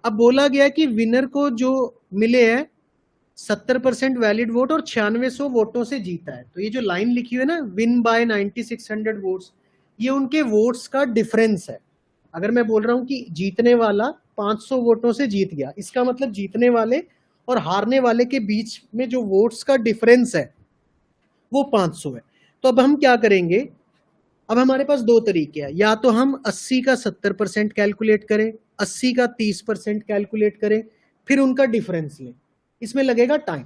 अब बोला गया कि विनर को जो मिले हैं 70% वैलिड वोट और 9600 वोटों से जीता है। तो ये जो लाइन लिखी हुई है ना, विन बाय 9600 वोट्स, ये उनके वोट्स का डिफरेंस है। अगर मैं बोल रहा हूं कि जीतने वाला 500 वोटों से जीत गया, इसका मतलब जीतने वाले और हारने वाले के बीच में जो वोट्स का डिफरेंस है वो 500 है। तो अब हम क्या करेंगे, अब हमारे पास दो तरीके हैं, या तो हम 80 का 70% कैलकुलेट करें, 80 का 30% कैलकुलेट करें, फिर उनका डिफरेंस लें, इसमें लगेगा टाइम।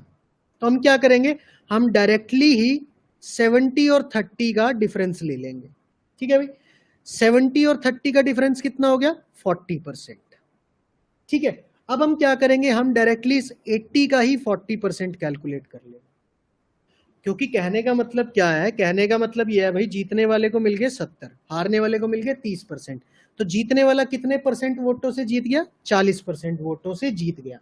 तो हम क्या करेंगे, हम डायरेक्टली ही 70 और 30 का डिफरेंस ले लेंगे। ठीक है भाई, 70 और 30 का डिफरेंस कितना हो गया, 40%। ठीक है, अब हम क्या करेंगे, हम डायरेक्टली इस 80 का ही 40% कैलकुलेट कर लेंगे। क्योंकि कहने का मतलब क्या है, कहने का मतलब यह है भाई, जीतने वाले को मिल गए 70, हारने वाले को मिल गए 30%। तो जीतने वाला कितने परसेंट वोटों से जीत गया, 40% वोटों से जीत गया।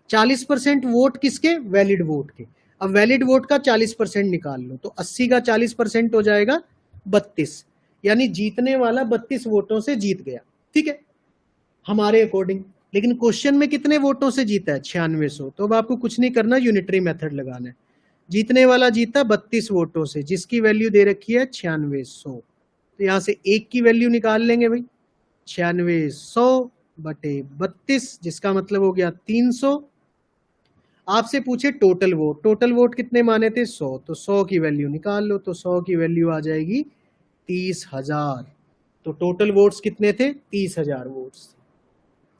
40% वोट किसके, वैलिड वोट के। अब वैलिड वोट का 40% निकाल लो, तो 80 का 40% हो जाएगा 32, यानी जीतने वाला 32 वोटों से जीत गया। ठीक है, हमारे अकॉर्डिंग। लेकिन क्वेश्चन में कितने वोटों से जीता है, 9600। तो अब आपको कुछ नहीं करना, यूनिटरी मेथड लगाना है। जीतने वाला जीता 32 वोटों से, जिसकी वैल्यू दे रखी है 9600। तो यहां से एक की वैल्यू निकाल लेंगे भाई, 9600 बटे 32, जिसका मतलब हो गया 300। आपसे पूछे टोटल वोट, टोटल वोट कितने माने थे, 100, तो 100 की वैल्यू निकाल लो, तो 100 की वैल्यू आ जाएगी 30,000। तो टोटल वोट्स कितने थे, 30,000 वोट्स।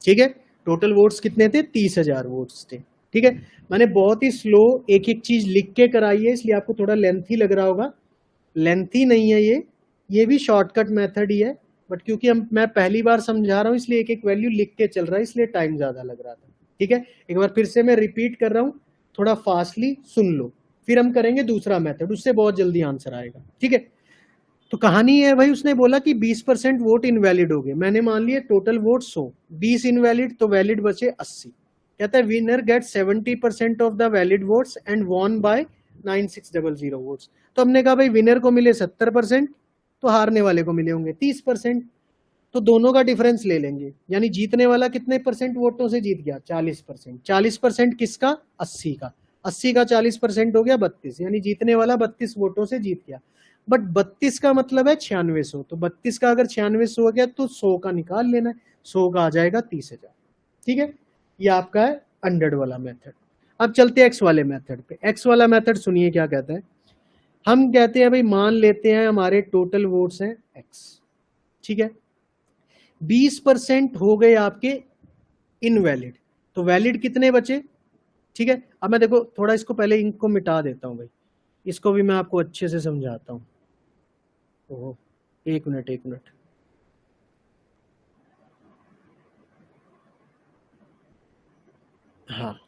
ठीक है, टोटल वोट्स कितने थे, 30,000 वोट्स थे। ठीक है, मैंने बहुत ही स्लो एक एक चीज लिख के कराई है, इसलिए आपको थोड़ा लेंथी लग रहा होगा। लेंथी नहीं है ये भी शॉर्टकट मेथड ही है, बट क्योंकि मैं पहली बार समझा रहा हूँ इसलिए एक एक वैल्यू लिख के चल रहा है, इसलिए टाइम ज्यादा लग रहा था। ठीक है, एक बार फिर से मैं रिपीट कर रहा हूँ, थोड़ा फास्टली सुन लो, फिर हम करेंगे दूसरा मेथड, उससे बहुत जल्दी आंसर आएगा। ठीक है, तो कहानी है भाई, उसने बोला कि 20% वोट इनवैलिड हो गए, मैंने मान लिया टोटल वोट 100, 20 इनवैलिड, तो वैलिड बचे 80। कहता है winner get 70% of the valid votes and won by 9600 votes. तो हमने कहा भाई विनर को मिले 70%, तो हारने वाले को मिले होंगे 30%, तो दोनों का डिफरेंस ले लेंगे, यानी जीतने वाला कितने परसेंट वोटों से जीत गया, 40%। 40% किसका, 80 का, 80 का 40% हो गया 32, यानी जीतने वाला 32 वोटों से जीत गया। बट 32 का मतलब है 9600, तो 32 का अगर 9600 हो गया तो 100 का निकाल लेना है, 100 का आ जाएगा 30,000। ठीक है, ये आपका है 100 वाला मेथड। अब चलते हैं एक्स वाले मेथड पे। एक्स वाला मेथड सुनिए क्या कहता है। हम कहते हैं भाई, मान लेते हैं हमारे टोटल वोट्स हैं एक्स। ठीक है, 20% हो गए आपके इनवैलिड, तो वैलिड कितने बचे। ठीक है, अब मैं देखो थोड़ा इसको पहले इंक को मिटा देता हूं भाई, इसको भी मैं आपको अच्छे से समझाता हूं। ओहो, एक मिनट। हाँ,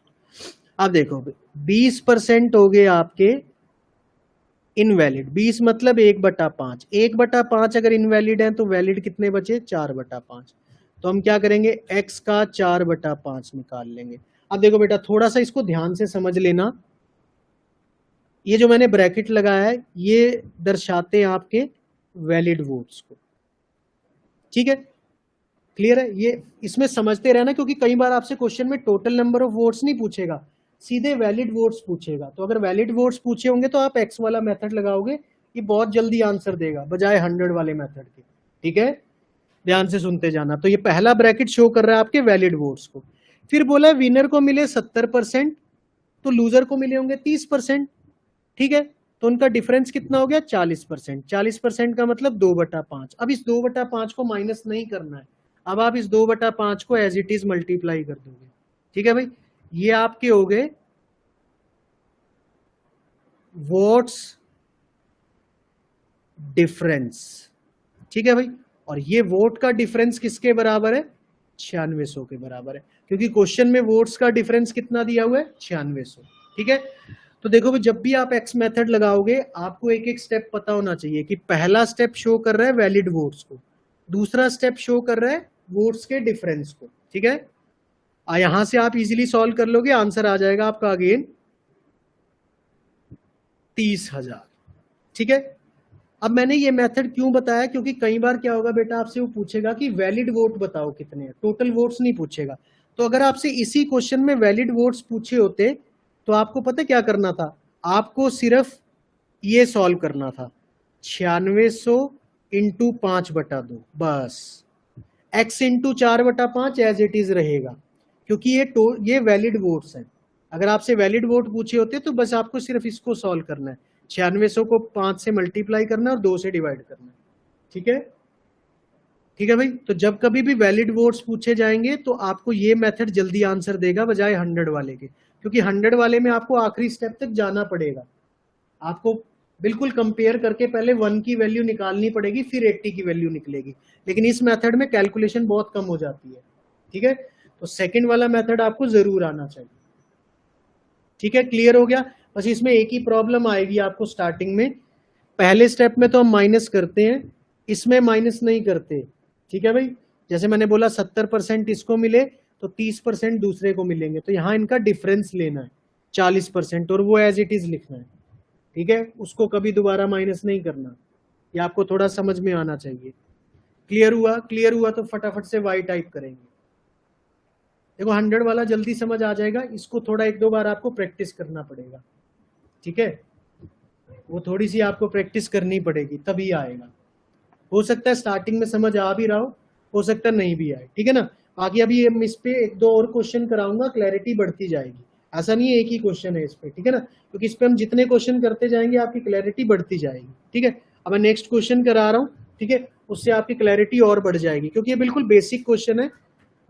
अब देखो 20% हो गए आपके इनवैलिड, 20 मतलब 1/5, 1/5 अगर इनवैलिड है तो वैलिड कितने बचे, 4/5। तो हम क्या करेंगे, x का 4/5 निकाल लेंगे। अब देखो बेटा, थोड़ा सा इसको ध्यान से समझ लेना, ये जो मैंने ब्रैकेट लगाया है ये दर्शाते हैं आपके वैलिड वोट्स को। ठीक है, क्लियर है ये, इसमें समझते रहना, क्योंकि कई बार आपसे क्वेश्चन में टोटल नंबर ऑफ वोट्स नहीं पूछेगा, सीधे वैलिड वोट्स पूछेगा। तो अगर वैलिड वोट्स पूछे होंगे तो आप एक्स वाला मेथड लगाओगे, ये बहुत जल्दी आंसर देगा बजाय 100 वाले मेथड के। ठीक है, ध्यान से सुनते जाना। तो ये पहला ब्रैकेट शो कर रहा है आपके वैलिड वोट्स को। फिर बोला विनर को मिले 70%, तो लूजर को मिले होंगे 30%। ठीक है, तो उनका डिफरेंस कितना हो गया, 40%। 40% का मतलब 2/5। अब इस 2/5 को माइनस नहीं करना है, अब आप इस 2/5 को एज इट इज मल्टीप्लाई कर दोगे। ठीक है भाई, ये आपके हो गए वोट्स डिफरेंस। ठीक है भाई, और ये वोट का डिफरेंस किसके बराबर है, 9600 के बराबर है, क्योंकि क्वेश्चन में वोट्स का डिफरेंस कितना दिया हुआ है, 9600। ठीक है, तो देखो भाई, जब भी आप एक्स मेथड लगाओगे आपको एक एक स्टेप पता होना चाहिए कि पहला स्टेप शो कर रहा है वैलिड वोट्स को, दूसरा स्टेप शो कर रहा है वोट्स के डिफरेंस को। ठीक है, यहां से आप इजीली सॉल्व कर लोगे, आंसर आ जाएगा आपका अगेन 30,000। ठीक है, अब मैंने ये मेथड क्यों बताया, क्योंकि कई बार क्या होगा बेटा, आपसे वो पूछेगा कि वैलिड वोट बताओ कितने हैं, टोटल वोट्स नहीं पूछेगा। तो अगर आपसे इसी क्वेश्चन में वैलिड वोट्स पूछे होते तो आपको पता क्या करना था, आपको सिर्फ ये सॉल्व करना था 9600 इंटू 5/2, बस x into 4/5 as it is रहेगा, क्योंकि ये वैलिड वोट्स हैं। अगर आपसे वैलिड वोट पूछे होते तो बस आपको सिर्फ इसको सॉल्व करना है, 9600 को 5 से मल्टीप्लाई करना है और 2 से डिवाइड करना है। ठीक है, ठीक है भाई। तो जब कभी भी वैलिड वोट्स पूछे जाएंगे तो आपको ये मेथड जल्दी आंसर देगा बजाय 100 वाले के, क्योंकि 100 वाले में आपको आखिरी स्टेप तक जाना पड़ेगा, आपको बिल्कुल कंपेयर करके पहले 1 की वैल्यू निकालनी पड़ेगी, फिर 80 की वैल्यू निकलेगी। लेकिन इस मेथड में कैलकुलेशन बहुत कम हो जाती है। ठीक है, तो सेकंड वाला मेथड आपको जरूर आना चाहिए। ठीक है, क्लियर हो गया। बस इसमें एक ही प्रॉब्लम आएगी आपको स्टार्टिंग में, पहले स्टेप में तो हम माइनस करते हैं, इसमें माइनस नहीं करते। ठीक है भाई, जैसे मैंने बोला 70% इसको मिले तो 30% दूसरे को मिलेंगे, तो यहाँ इनका डिफरेंस लेना है 40% और वो एज इट इज लिखना है। ठीक है, उसको कभी दोबारा माइनस नहीं करना, ये आपको थोड़ा समझ में आना चाहिए। क्लियर हुआ? क्लियर हुआ तो फटाफट से वाई टाइप करेंगे। देखो 100 वाला जल्दी समझ आ जाएगा, इसको थोड़ा 1-2 बार आपको प्रैक्टिस करना पड़ेगा। ठीक है, वो थोड़ी सी आपको प्रैक्टिस करनी पड़ेगी तभी आएगा। हो सकता है स्टार्टिंग में समझ आ भी रहा हो सकता है नहीं भी आए। ठीक है ना, बाकी अभी हम इस पे 1-2 और क्वेश्चन कराऊंगा, क्लैरिटी बढ़ती जाएगी। ऐसा नहीं है एक ही क्वेश्चन है इस पे, ठीक है ना, क्योंकि इस पे हम जितने क्वेश्चन करते जाएंगे आपकी क्लैरिटी बढ़ती जाएगी। ठीक है, अब मैं नेक्स्ट क्वेश्चन करा रहा हूँ, ठीक है, उससे आपकी क्लैरिटी और बढ़ जाएगी, क्योंकि ये बिल्कुल बेसिक क्वेश्चन है,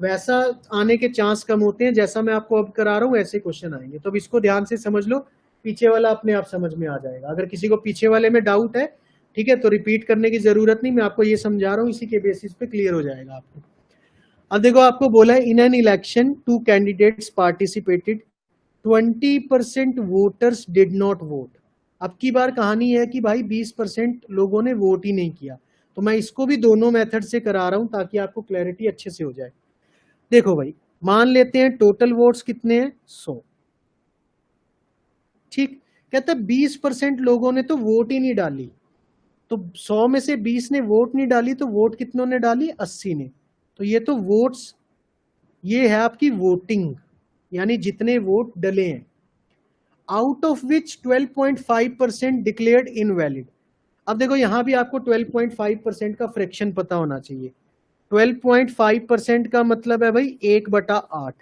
वैसा आने के चांस कम होते हैं, जैसा मैं आपको अब करा रहा हूँ वैसे क्वेश्चन आएंगे। तो अब इसको ध्यान से समझ लो, पीछे वाला अपने आप समझ में आ जाएगा। अगर किसी को पीछे वाले में डाउट है, ठीक है, तो रिपीट करने की जरूरत नहीं, मैं आपको ये समझा रहा हूँ, इसी के बेसिस पे क्लियर हो जाएगा आपको। अब देखो आपको बोला है in an election 2 candidates participated, 20% voters did not vote. अब की बार कहानी है कि भाई 20% लोगों ने वोट ही नहीं किया, तो मैं इसको भी दोनों मेथड से करा रहा हूं ताकि आपको क्लैरिटी अच्छे से हो जाए। देखो भाई, मान लेते हैं टोटल वोट्स कितने हैं, 100। ठीक, कहता है 20% लोगों ने तो वोट ही नहीं डाली, तो 100 में से 20 ने वोट नहीं डाली, तो वोट कितनों ने डाली, 80 ने। तो ये तो वोट्स, ये है आपकी वोटिंग, यानी जितने वोट डले हैं, out of which 12.5% declared invalid. अब देखो यहां भी आपको 12.5% का फ्रैक्शन पता होना चाहिए। 12.5% का मतलब है भाई 1/8।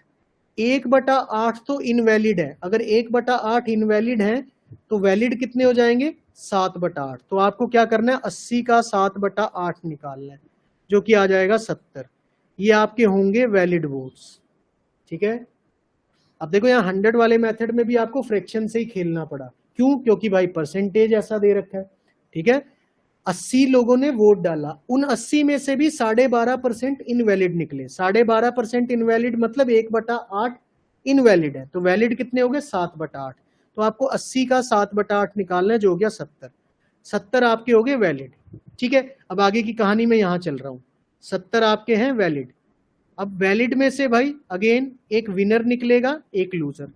1/8 तो इनवैलिड है, अगर 1/8 इनवैलिड है तो वैलिड कितने हो जाएंगे, 7/8। तो आपको क्या करना है, 80 का 7/8 निकालना है, जो कि आ जाएगा 70। ये आपके होंगे वैलिड वोट्स। ठीक है, अब देखो यहाँ 100 वाले मेथड में भी आपको फ्रैक्शन से ही खेलना पड़ा, क्यों, क्योंकि भाई परसेंटेज ऐसा दे रखा है। ठीक है, 80 लोगों ने वोट डाला, उन 80 में से भी 12.5% इनवैलिड निकले। 12.5% इनवैलिड मतलब 1/8 इनवैलिड है, तो वैलिड कितने हो गए, 7/8। तो आपको 80 का 7/8 निकालना है, जो हो गया 70। 70 आपके हो गए वैलिड। ठीक है, अब आगे की कहानी में यहां चल रहा हूं, 70 आपके हैं वैलिड। अब वैलिड में से भाई अगेन एक विनर निकलेगा, एक लूजर।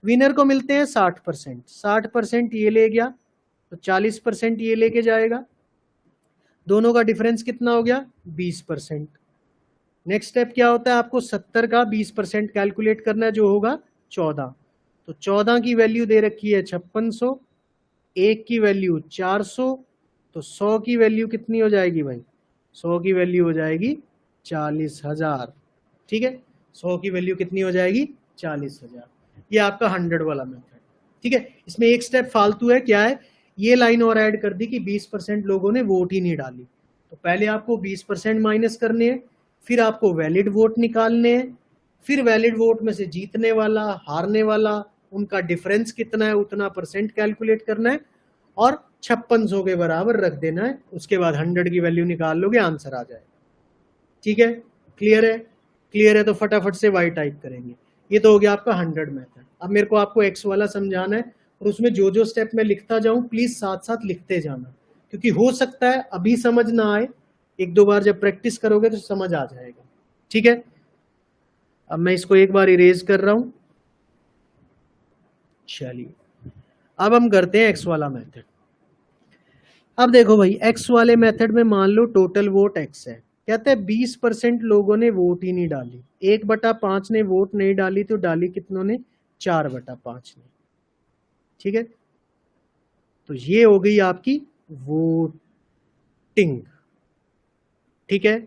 विनर को मिलते हैं 60%, 60% ये ले गया, तो 40% ये लेके जाएगा, दोनों का डिफरेंस कितना हो गया, 20%। नेक्स्ट स्टेप क्या होता है, आपको 70 का 20% कैलकुलेट करना है, जो होगा 14। तो 14 की वैल्यू दे रखी है 5600, 1 की वैल्यू 400, तो 100 की वैल्यू कितनी हो जाएगी भाई, 100 की वैल्यू हो जाएगी 40,000। ठीक है, 100 की वैल्यू कितनी हो जाएगी, 40,000। ये आपका 100 वाला मेथड। ठीक है, इसमें एक स्टेप फालतू है, क्या है, ये लाइन और ऐड कर दी कि 20% लोगों ने वोट ही नहीं डाली। तो पहले आपको 20% माइनस करने हैं, फिर आपको वैलिड वोट निकालने हैं, फिर वैलिड वोट में से जीतने वाला, हारने वाला, उनका डिफरेंस कितना है उतना परसेंट कैलकुलेट करना है, और 5600 के बराबर रख देना है। उसके बाद 100 की वैल्यू निकाल लोगे, आंसर आ जाएगा। ठीक है, क्लियर है? क्लियर है तो फटाफट से वाई टाइप करेंगे। ये तो हो गया आपका 100 मेथड। अब मेरे को आपको एक्स वाला समझाना है, और उसमें जो जो स्टेप मैं लिखता जाऊं प्लीज साथ साथ लिखते जाना, क्योंकि हो सकता है अभी समझ ना आए, 1-2 बार जब प्रैक्टिस करोगे तो समझ आ जाएगा। ठीक है, अब मैं इसको एक बार इरेज कर रहा हूं। चलिए, अब हम करते हैं एक्स वाला मेथड। अब देखो भाई, एक्स वाले मेथड में मान लो टोटल वोट एक्स है, कहते हैं 20% लोगों ने वोट ही नहीं डाली, 1/5 ने वोट नहीं डाली, तो डाली कितनों ने? 4/5 ने। ठीक है, तो ये हो गई आपकी वोटिंग। ठीक है,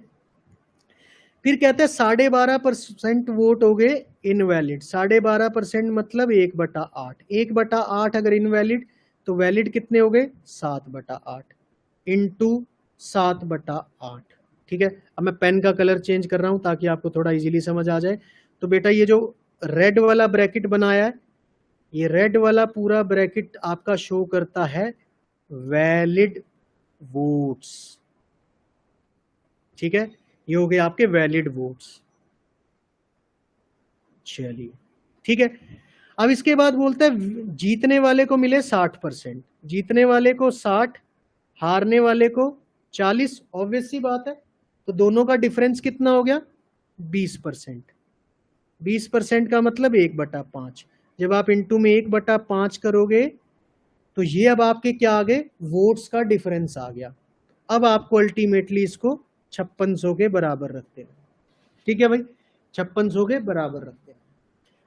फिर कहते हैं 12.5% वोट हो गए इनवैलिड। 12.5% मतलब 1/8। 1/8 अगर इनवैलिड तो वैलिड कितने हो गए? 7/8 इंटू 7/8। ठीक है, अब मैं पेन का कलर चेंज कर रहा हूं ताकि आपको थोड़ा इजीली समझ आ जाए। तो बेटा ये जो रेड वाला ब्रैकेट बनाया है, ये रेड वाला पूरा ब्रैकेट आपका शो करता है वैलिड वोट्स। ठीक है, ये हो गए आपके वैलिड वोट्स। चलिए ठीक है, अब इसके बाद बोलते हैं जीतने वाले को मिले 60%। जीतने वाले को 60, हारने वाले को 40। ऑब्वियस सी बात है, तो दोनों का डिफरेंस कितना हो गया? 20%। 20% का मतलब 1/5। जब आप इंटू में 1/5 करोगे तो ये अब आपके क्या आ गए? वोट्स का डिफरेंस आ गया। अब आपको अल्टीमेटली इसको 5600 के बराबर रखते हैं। ठीक है भाई, 5600 के बराबर रखते हैं।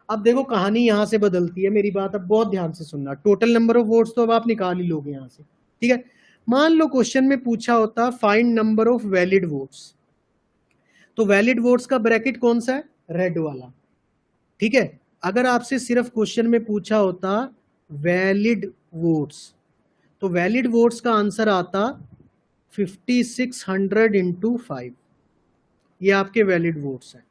अब देखो कहानी यहां से बदलती है, मेरी बात अब बहुत ध्यान से सुनना। टोटल नंबर ऑफ वोट्स तो अब आप निकाल ही लोगे यहां से। ठीक है, मान लो क्वेश्चन में पूछा होता find number of valid votes, तो वैलिड वोट्स का ब्रैकेट कौन सा है? रेड वाला। ठीक है, अगर आपसे सिर्फ क्वेश्चन में पूछा होता वैलिड वोट्स, तो वैलिड वोट्स का आंसर आता 5600 इंटू 5। ये आपके वैलिड वोट्स हैं।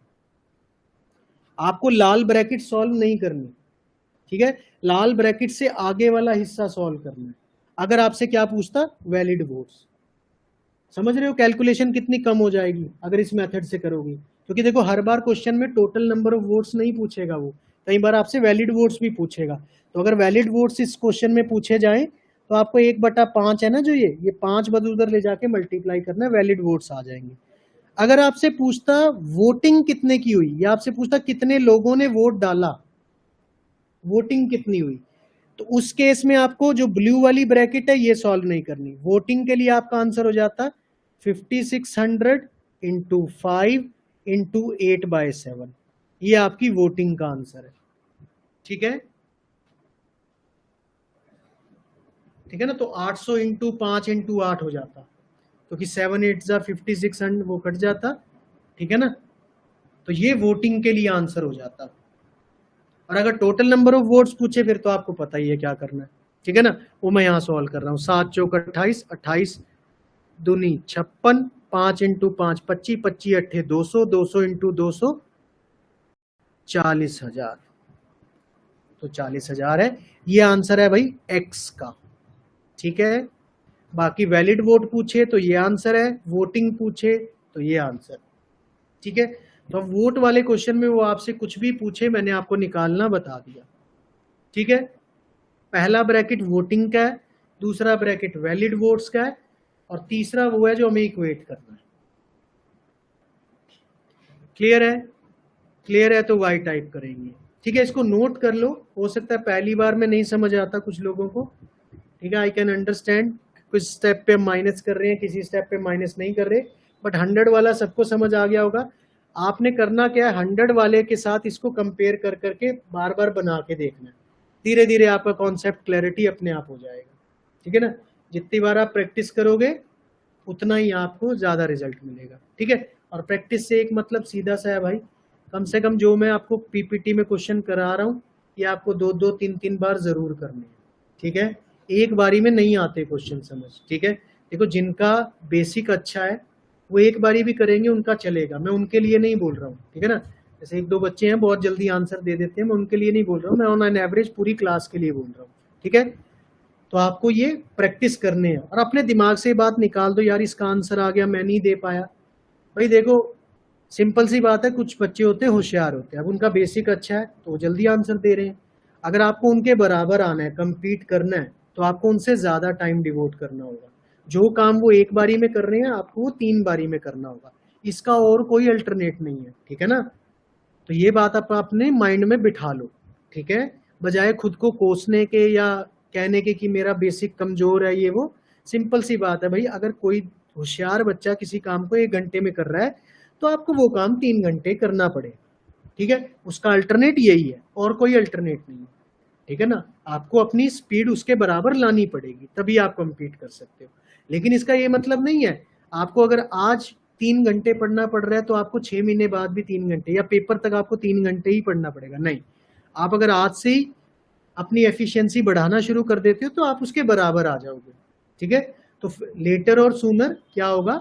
आपको लाल ब्रैकेट सॉल्व नहीं करनी। ठीक है, लाल ब्रैकेट से आगे वाला हिस्सा सॉल्व करना है। अगर आपसे क्या पूछता? Valid votes. समझ रहे हो कैलकुलेशन कितनी कम हो जाएगी अगर इस मेथड से करोगे? क्योंकि देखो हर बार क्वेश्चन में टोटल नंबर ऑफ वोट्स नहीं पूछेगा, वो कई बार आपसे वैलिड वोट्स भी पूछेगा। तो अगर वैलिड वोट्स इस क्वेश्चन में पूछे जाए तो आपको 1/5 है ना, जो ये 5 बद उधर ले जाके मल्टीप्लाई करना है, वैलिड वोट्स आ जाएंगे। अगर आपसे पूछता वोटिंग कितने की हुई, या आपसे पूछता कितने लोगों ने वोट डाला, वोटिंग कितनी हुई, तो उस केस में आपको जो ब्लू वाली ब्रैकेट है ये सॉल्व नहीं करनी। वोटिंग के लिए आपका आंसर हो जाता 5600 इंटू 5 इंटू 8/7। ये आपकी वोटिंग का आंसर है। ठीक है, ठीक है ना, तो 800 इंटू 5 इंटू 8 हो जाता, क्योंकि 7 8 जा 5600 वो कट जाता। ठीक है ना, तो ये वोटिंग के लिए आंसर हो जाता। और अगर टोटल नंबर ऑफ वोट्स पूछे फिर तो आपको पता ही है क्या करना है। ठीक है ना, वो मैं यहां सॉल्व कर रहा हूँ। 7 चौक 28, 28 दूनी 56, 5 इंटू 5 25, 25 अट्ठे 200, 200 इंटू 200 40,000। तो 40,000 है, ये आंसर है भाई एक्स का। ठीक है, बाकी वैलिड वोट पूछे तो ये आंसर है, वोटिंग पूछे तो ये आंसर। ठीक है, तो वोट वाले क्वेश्चन में वो आपसे कुछ भी पूछे मैंने आपको निकालना बता दिया। ठीक है, पहला ब्रैकेट वोटिंग का है, दूसरा ब्रैकेट वैलिड वोट्स का है, और तीसरा वो है जो हमें इक्वेट करना है। क्लियर है? क्लियर है तो वाई टाइप करेंगे। ठीक है, इसको नोट कर लो, हो सकता है पहली बार में नहीं समझ आता कुछ लोगों को। ठीक है, आई कैन अंडरस्टैंड, कुछ स्टेप पे माइनस कर रहे हैं, किसी स्टेप पे माइनस नहीं कर रहे, बट 100 वाला सबको समझ आ गया होगा। आपने करना क्या है, 100 वाले के साथ इसको कंपेयर कर करके बार बार बना के देखना है। धीरे धीरे आपका कॉन्सेप्ट क्लैरिटी अपने आप हो जाएगा। ठीक है ना, जितनी बार आप प्रैक्टिस करोगे उतना ही आपको ज्यादा रिजल्ट मिलेगा। ठीक है, और प्रैक्टिस से एक मतलब सीधा सा है भाई, कम से कम जो मैं आपको पीपीटी में क्वेश्चन करा रहा हूँ ये आपको 2-2 3-3 बार जरूर करने हैं। ठीक है, एक बारी में नहीं आते क्वेश्चन समझ। ठीक है, देखो जिनका बेसिक अच्छा है वो एक बारी भी करेंगे उनका चलेगा, मैं उनके लिए नहीं बोल रहा हूँ। ठीक है ना, जैसे 1-2 बच्चे हैं बहुत जल्दी आंसर दे देते हैं, मैं उनके लिए नहीं बोल रहा हूँ, मैं ऑन एन एवरेज पूरी क्लास के लिए बोल रहा हूँ। ठीक है, तो आपको ये प्रैक्टिस करने हैं और अपने दिमाग से बात निकाल दो, यार इसका आंसर आ गया मैं नहीं दे पाया। भाई देखो सिंपल सी बात है, कुछ बच्चे होते हैं होशियार होते हैं, अब उनका बेसिक अच्छा है तो वो जल्दी आंसर दे रहे हैं। अगर आपको उनके बराबर आना है, कम्पीट करना है, तो आपको उनसे ज्यादा टाइम डिवोट करना होगा। जो काम वो एक बारी में कर रहे हैं आपको वो 3 बारी में करना होगा, इसका और कोई अल्टरनेट नहीं है। ठीक है ना, तो ये बात आप अपने माइंड में बिठा लो। ठीक है, बजाय खुद को कोसने के या कहने के कि मेरा बेसिक कमजोर है, ये वो सिंपल सी बात है भाई, अगर कोई होशियार बच्चा किसी काम को 1 घंटे में कर रहा है तो आपको वो काम 3 घंटे करना पड़ेगा, ठीक है। उसका अल्टरनेट यही है और कोई अल्टरनेट नहीं है, ठीक है ना। आपको अपनी स्पीड उसके बराबर लानी पड़ेगी, तभी आप कंपीट कर सकते हो। लेकिन इसका ये मतलब नहीं है आपको अगर आज 3 घंटे पढ़ना पड़ रहा है तो आपको 6 महीने बाद भी 3 घंटे या पेपर तक आपको 3 घंटे ही पढ़ना पड़ेगा, नहीं। आप अगर आज से ही अपनी एफिशिएंसी बढ़ाना शुरू कर देते हो तो आप उसके बराबर आ जाओगे, ठीक है। तो लेटर और सूनर क्या होगा,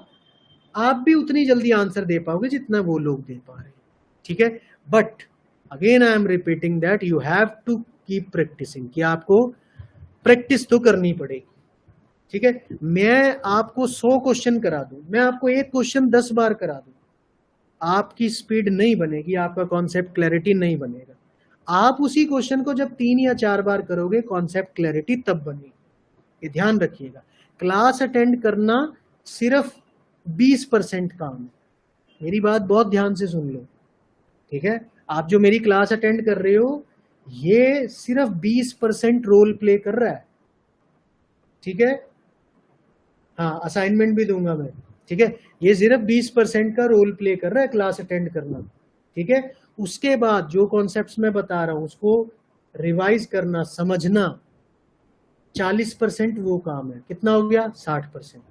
आप भी उतनी जल्दी आंसर दे पाओगे जितना वो लोग दे पा रहे हैं, ठीक है। But again I am repeating that you have to keep practising, कि आपको प्रैक्टिस तो करनी पड़ेगी, ठीक है। मैं आपको 100 क्वेश्चन करा दूं, मैं आपको एक क्वेश्चन 10 बार करा दूं, आपकी स्पीड नहीं बनेगी, आपका कॉन्सेप्ट क्लैरिटी नहीं बनेगा। आप उसी क्वेश्चन को जब 3 या 4 बार करोगे कॉन्सेप्ट क्लैरिटी तब बनेगी, ये ध्यान रखिएगा। क्लास अटेंड करना सिर्फ 20% काम है, मेरी बात बहुत ध्यान से सुन लो, ठीक है। आप जो मेरी क्लास अटेंड कर रहे हो ये सिर्फ 20% रोल प्ले कर रहा है, ठीक है। हाँ, असाइनमेंट भी दूंगा मैं, ठीक है। ये सिर्फ 20% का रोल प्ले कर रहा है क्लास अटेंड करना, ठीक है। उसके बाद जो कॉन्सेप्ट्स मैं बता रहा हूं उसको रिवाइज करना, समझना, 40% वो काम है। कितना हो गया? 60%।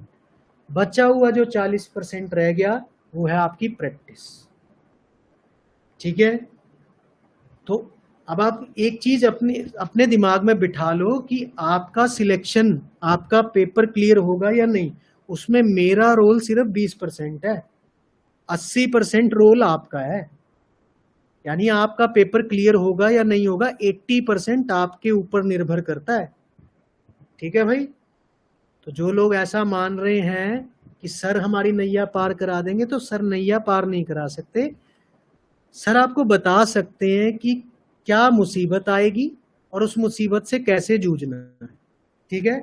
बचा हुआ जो 40% रह गया वो है आपकी प्रैक्टिस, ठीक है। तो अब आप एक चीज अपने दिमाग में बिठा लो कि आपका सिलेक्शन, आपका पेपर क्लियर होगा या नहीं, उसमें मेरा रोल सिर्फ 20% है, 80% रोल आपका है। यानी आपका पेपर क्लियर होगा या नहीं होगा 80% आपके ऊपर निर्भर करता है, ठीक है भाई। तो जो लोग ऐसा मान रहे हैं कि सर हमारी नैया पार करा देंगे, तो सर नैया पार नहीं करा सकते। सर आपको बता सकते हैं कि क्या मुसीबत आएगी और उस मुसीबत से कैसे जूझना है, ठीक है।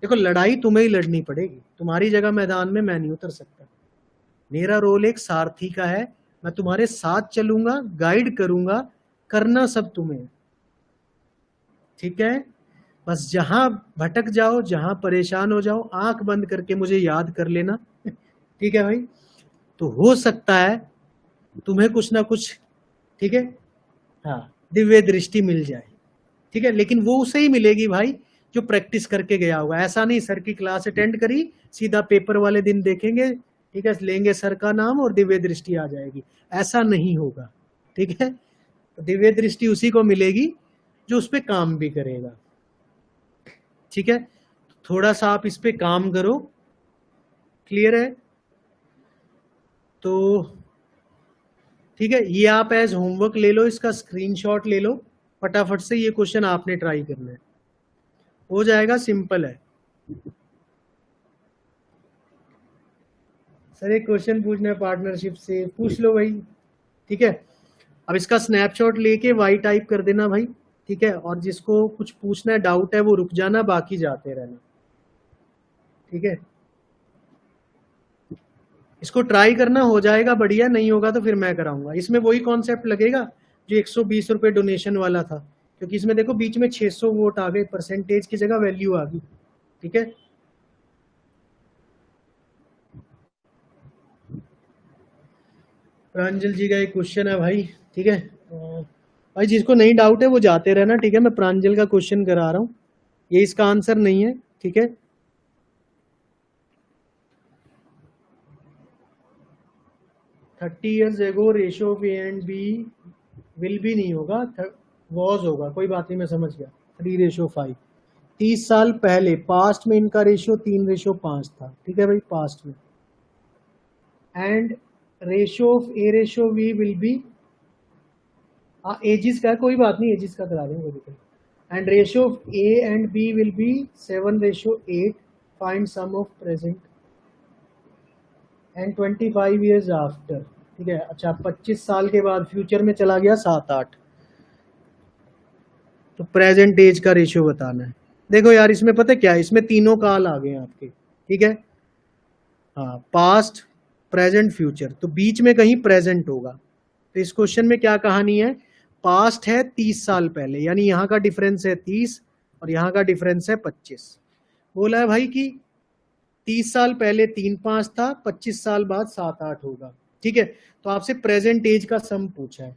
देखो लड़ाई तुम्हें ही लड़नी पड़ेगी, तुम्हारी जगह मैदान में मैं नहीं उतर सकता। मेरा रोल एक सारथी का है, मैं तुम्हारे साथ चलूंगा, गाइड करूंगा, करना सब तुम्हें, ठीक है। बस जहां भटक जाओ, जहां परेशान हो जाओ, आंख बंद करके मुझे याद कर लेना, ठीक है भाई। तो हो सकता है तुम्हें कुछ ना कुछ, ठीक है, हाँ, दिव्य दृष्टि मिल जाए, ठीक है। लेकिन वो उसे ही मिलेगी भाई जो प्रैक्टिस करके गया होगा। ऐसा नहीं सर की क्लास अटेंड करी सीधा पेपर वाले दिन देखेंगे, ठीक है, लेंगे सर का नाम और दिव्य दृष्टि आ जाएगी, ऐसा नहीं होगा, ठीक है। तो दिव्य दृष्टि उसी को मिलेगी जो उस पर काम भी करेगा, ठीक है। थोड़ा सा आप इस पे काम करो, क्लियर है। तो ठीक है, ये आप एज होमवर्क ले लो, इसका स्क्रीनशॉट ले लो, फटाफट से ये क्वेश्चन आपने ट्राई करना है, हो जाएगा, सिंपल है। सर एक क्वेश्चन पूछना है पार्टनरशिप से, पूछ लो भाई, ठीक है। अब इसका स्नैपशॉट लेके वाई टाइप कर देना भाई, ठीक है। और जिसको कुछ पूछना है, डाउट है, वो रुक जाना, बाकी जाते रहना, ठीक है। इसको ट्राई करना, हो जाएगा बढ़िया, नहीं होगा तो फिर मैं कराऊंगा। इसमें वही कॉन्सेप्ट लगेगा जो 120 रुपए डोनेशन वाला था, क्योंकि इसमें देखो बीच में 600 वोट आ गए, परसेंटेज की जगह वैल्यू आ गई, ठीक है। प्रांजल जी का एक क्वेश्चन है भाई, ठीक है। भाई जिसको नहीं डाउट है वो जाते रहना, ठीक है। मैं प्रांजल का क्वेश्चन करा रहा हूँ, ये इसका आंसर नहीं है, ठीक है। "30 years ago ratio of A and B will भी नहीं होगा, वॉज होगा, कोई बात नहीं, मैं समझ गया। 3:5। 30 साल पहले पास्ट में इनका रेशियो 3:5 था, ठीक है भाई, पास्ट में। And ratio of A ratio B will be, ages का कोई बात नहीं, एजिस का करा देंगे, and ratio of A and B will be 7:8। Find sum of present and 25 years after, ठीक है। अच्छा, 25 साल के बाद फ्यूचर में चला गया 7-8, तो प्रेजेंट एज का रेशियो बताना है। देखो यार इसमें पता क्या है, इसमें तीनों काल आ गए आपके, ठीक है। हाँ, पास्ट, प्रेजेंट, फ्यूचर, तो बीच में कहीं प्रेजेंट होगा। तो इस क्वेश्चन में क्या कहानी है, पास्ट है 30 साल पहले, यानी यहाँ का डिफरेंस है 30 और यहाँ का डिफरेंस है 25। बोला है भाई कि 30 साल पहले 3-5 था, 25 साल बाद 7-8 होगा, ठीक है। तो आपसे प्रेजेंट एज का सम पूछा है,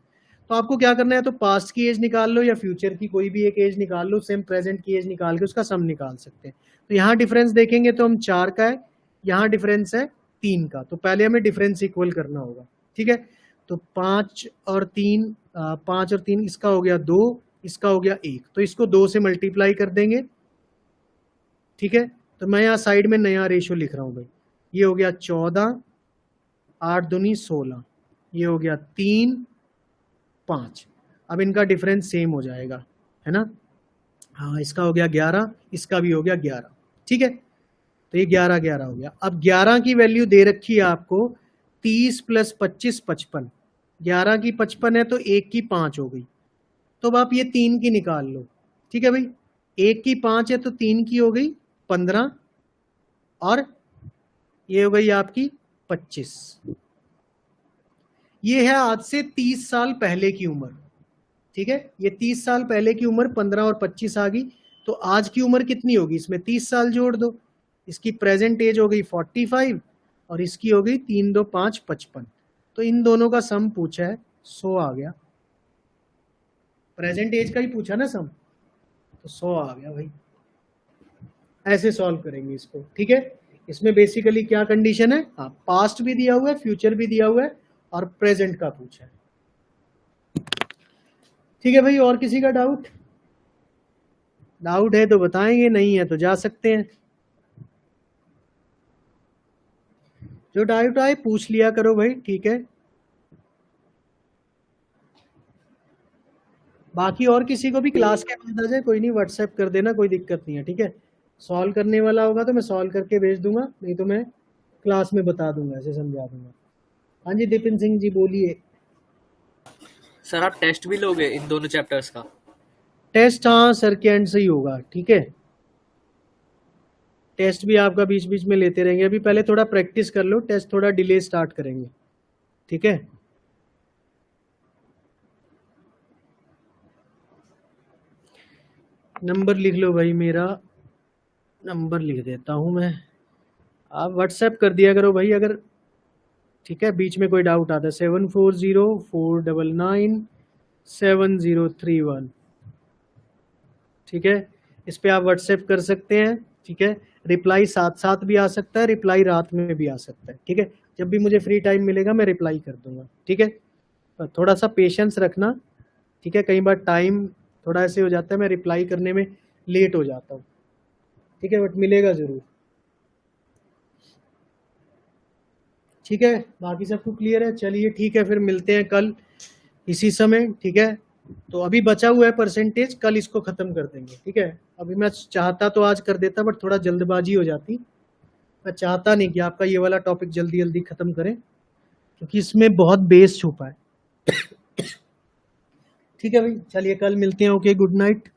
तो आपको क्या करना है, तो पास्ट की एज निकाल लो या फ्यूचर की कोई भी एक एज निकाल लो, सेम प्रेजेंट की एज निकाल के उसका सम निकाल सकते हैं। तो यहाँ डिफरेंस देखेंगे तो हम 4 का है, यहाँ डिफरेंस है 3 का, तो पहले हमें डिफरेंस इक्वल करना होगा, ठीक है। तो 5 और 3 इसका हो गया 2, इसका हो गया 1, तो इसको 2 से मल्टीप्लाई कर देंगे, ठीक है। तो मैं यहाँ साइड में नया रेशियो लिख रहा हूं भाई, ये हो गया 14, 8 दूनी 16, ये हो गया 3, 5। अब इनका डिफरेंस सेम हो जाएगा, है ना। हाँ, इसका हो गया 11, इसका भी हो गया 11, ठीक है। तो ये 11 11 हो गया। अब 11 की वैल्यू दे रखी है आपको 30 + 25 55, 11 की 55 है तो 1 की 5 हो गई, तो अब आप ये 3 की निकाल लो, ठीक है भाई। 1 की 5 है तो 3 की हो गई 15, और ये हो गई आपकी 25। ये है आज से 30 साल पहले की उम्र, ठीक है। ये 30 साल पहले की उम्र 15 और 25 आ गई, तो आज की उम्र कितनी होगी, इसमें 30 साल जोड़ दो, इसकी प्रेजेंट एज हो गई 45 और इसकी हो गई 3 2 5 55। तो इन दोनों का सम पूछा है, 100 आ गया। प्रेजेंट एज का ही पूछा ना सम, तो 100 आ गया भाई। ऐसे सॉल्व करेंगे इसको, ठीक है। इसमें बेसिकली क्या कंडीशन है, हाँ, पास्ट भी दिया हुआ है, फ्यूचर भी दिया हुआ है, और प्रेजेंट का पूछा है, ठीक है भाई। और किसी का डाउट है तो बताएंगे, नहीं है तो जा सकते हैं। जो डाउट आए पूछ लिया करो भाई, ठीक है। बाकी और किसी को भी क्लास के बाद आ जाए, कोई नहीं, व्हाट्सएप कर देना, कोई दिक्कत नहीं है, ठीक है। सॉल्व करने वाला होगा तो मैं सॉल्व करके भेज दूंगा, नहीं तो मैं क्लास में बता दूंगा, ऐसे समझा दूंगा। हाँ जी दिपिन सिंह जी बोलिए। सर आप टेस्ट भी लोगे इन दोनों चैप्टर्स का? टेस्ट हाँ सर के एंड से ही होगा, ठीक है। टेस्ट भी आपका बीच बीच में लेते रहेंगे, अभी पहले थोड़ा प्रैक्टिस कर लो, टेस्ट थोड़ा डिले स्टार्ट करेंगे, ठीक है। नंबर लिख लो भाई, मेरा नंबर लिख देता हूं मैं, आप व्हाट्सएप कर दिया करो भाई अगर, ठीक है, बीच में कोई डाउट आता है। 7404997031, ठीक है। इस पे आप व्हाट्सएप कर सकते हैं, ठीक है। रिप्लाई साथ साथ भी आ सकता है, रिप्लाई रात में भी आ सकता है, ठीक है। जब भी मुझे फ्री टाइम मिलेगा मैं रिप्लाई कर दूंगा, ठीक है। थोड़ा सा पेशेंस रखना, ठीक है। कई बार टाइम थोड़ा ऐसे हो जाता है, मैं रिप्लाई करने में लेट हो जाता हूँ, ठीक है, बट मिलेगा ज़रूर, ठीक है। बाकी सबको क्लियर है, चलिए ठीक है, फिर मिलते हैं कल इसी समय, ठीक है। तो अभी बचा हुआ है परसेंटेज, कल इसको ख़त्म कर देंगे, ठीक है। अभी मैं चाहता तो आज कर देता, बट थोड़ा जल्दबाजी हो जाती, मैं चाहता नहीं कि आपका ये वाला टॉपिक जल्दी जल्दी ख़त्म करें, क्योंकि इसमें बहुत बेस छुपा है, ठीक है भाई। चलिए कल मिलते हैं, ओके, गुड नाइट।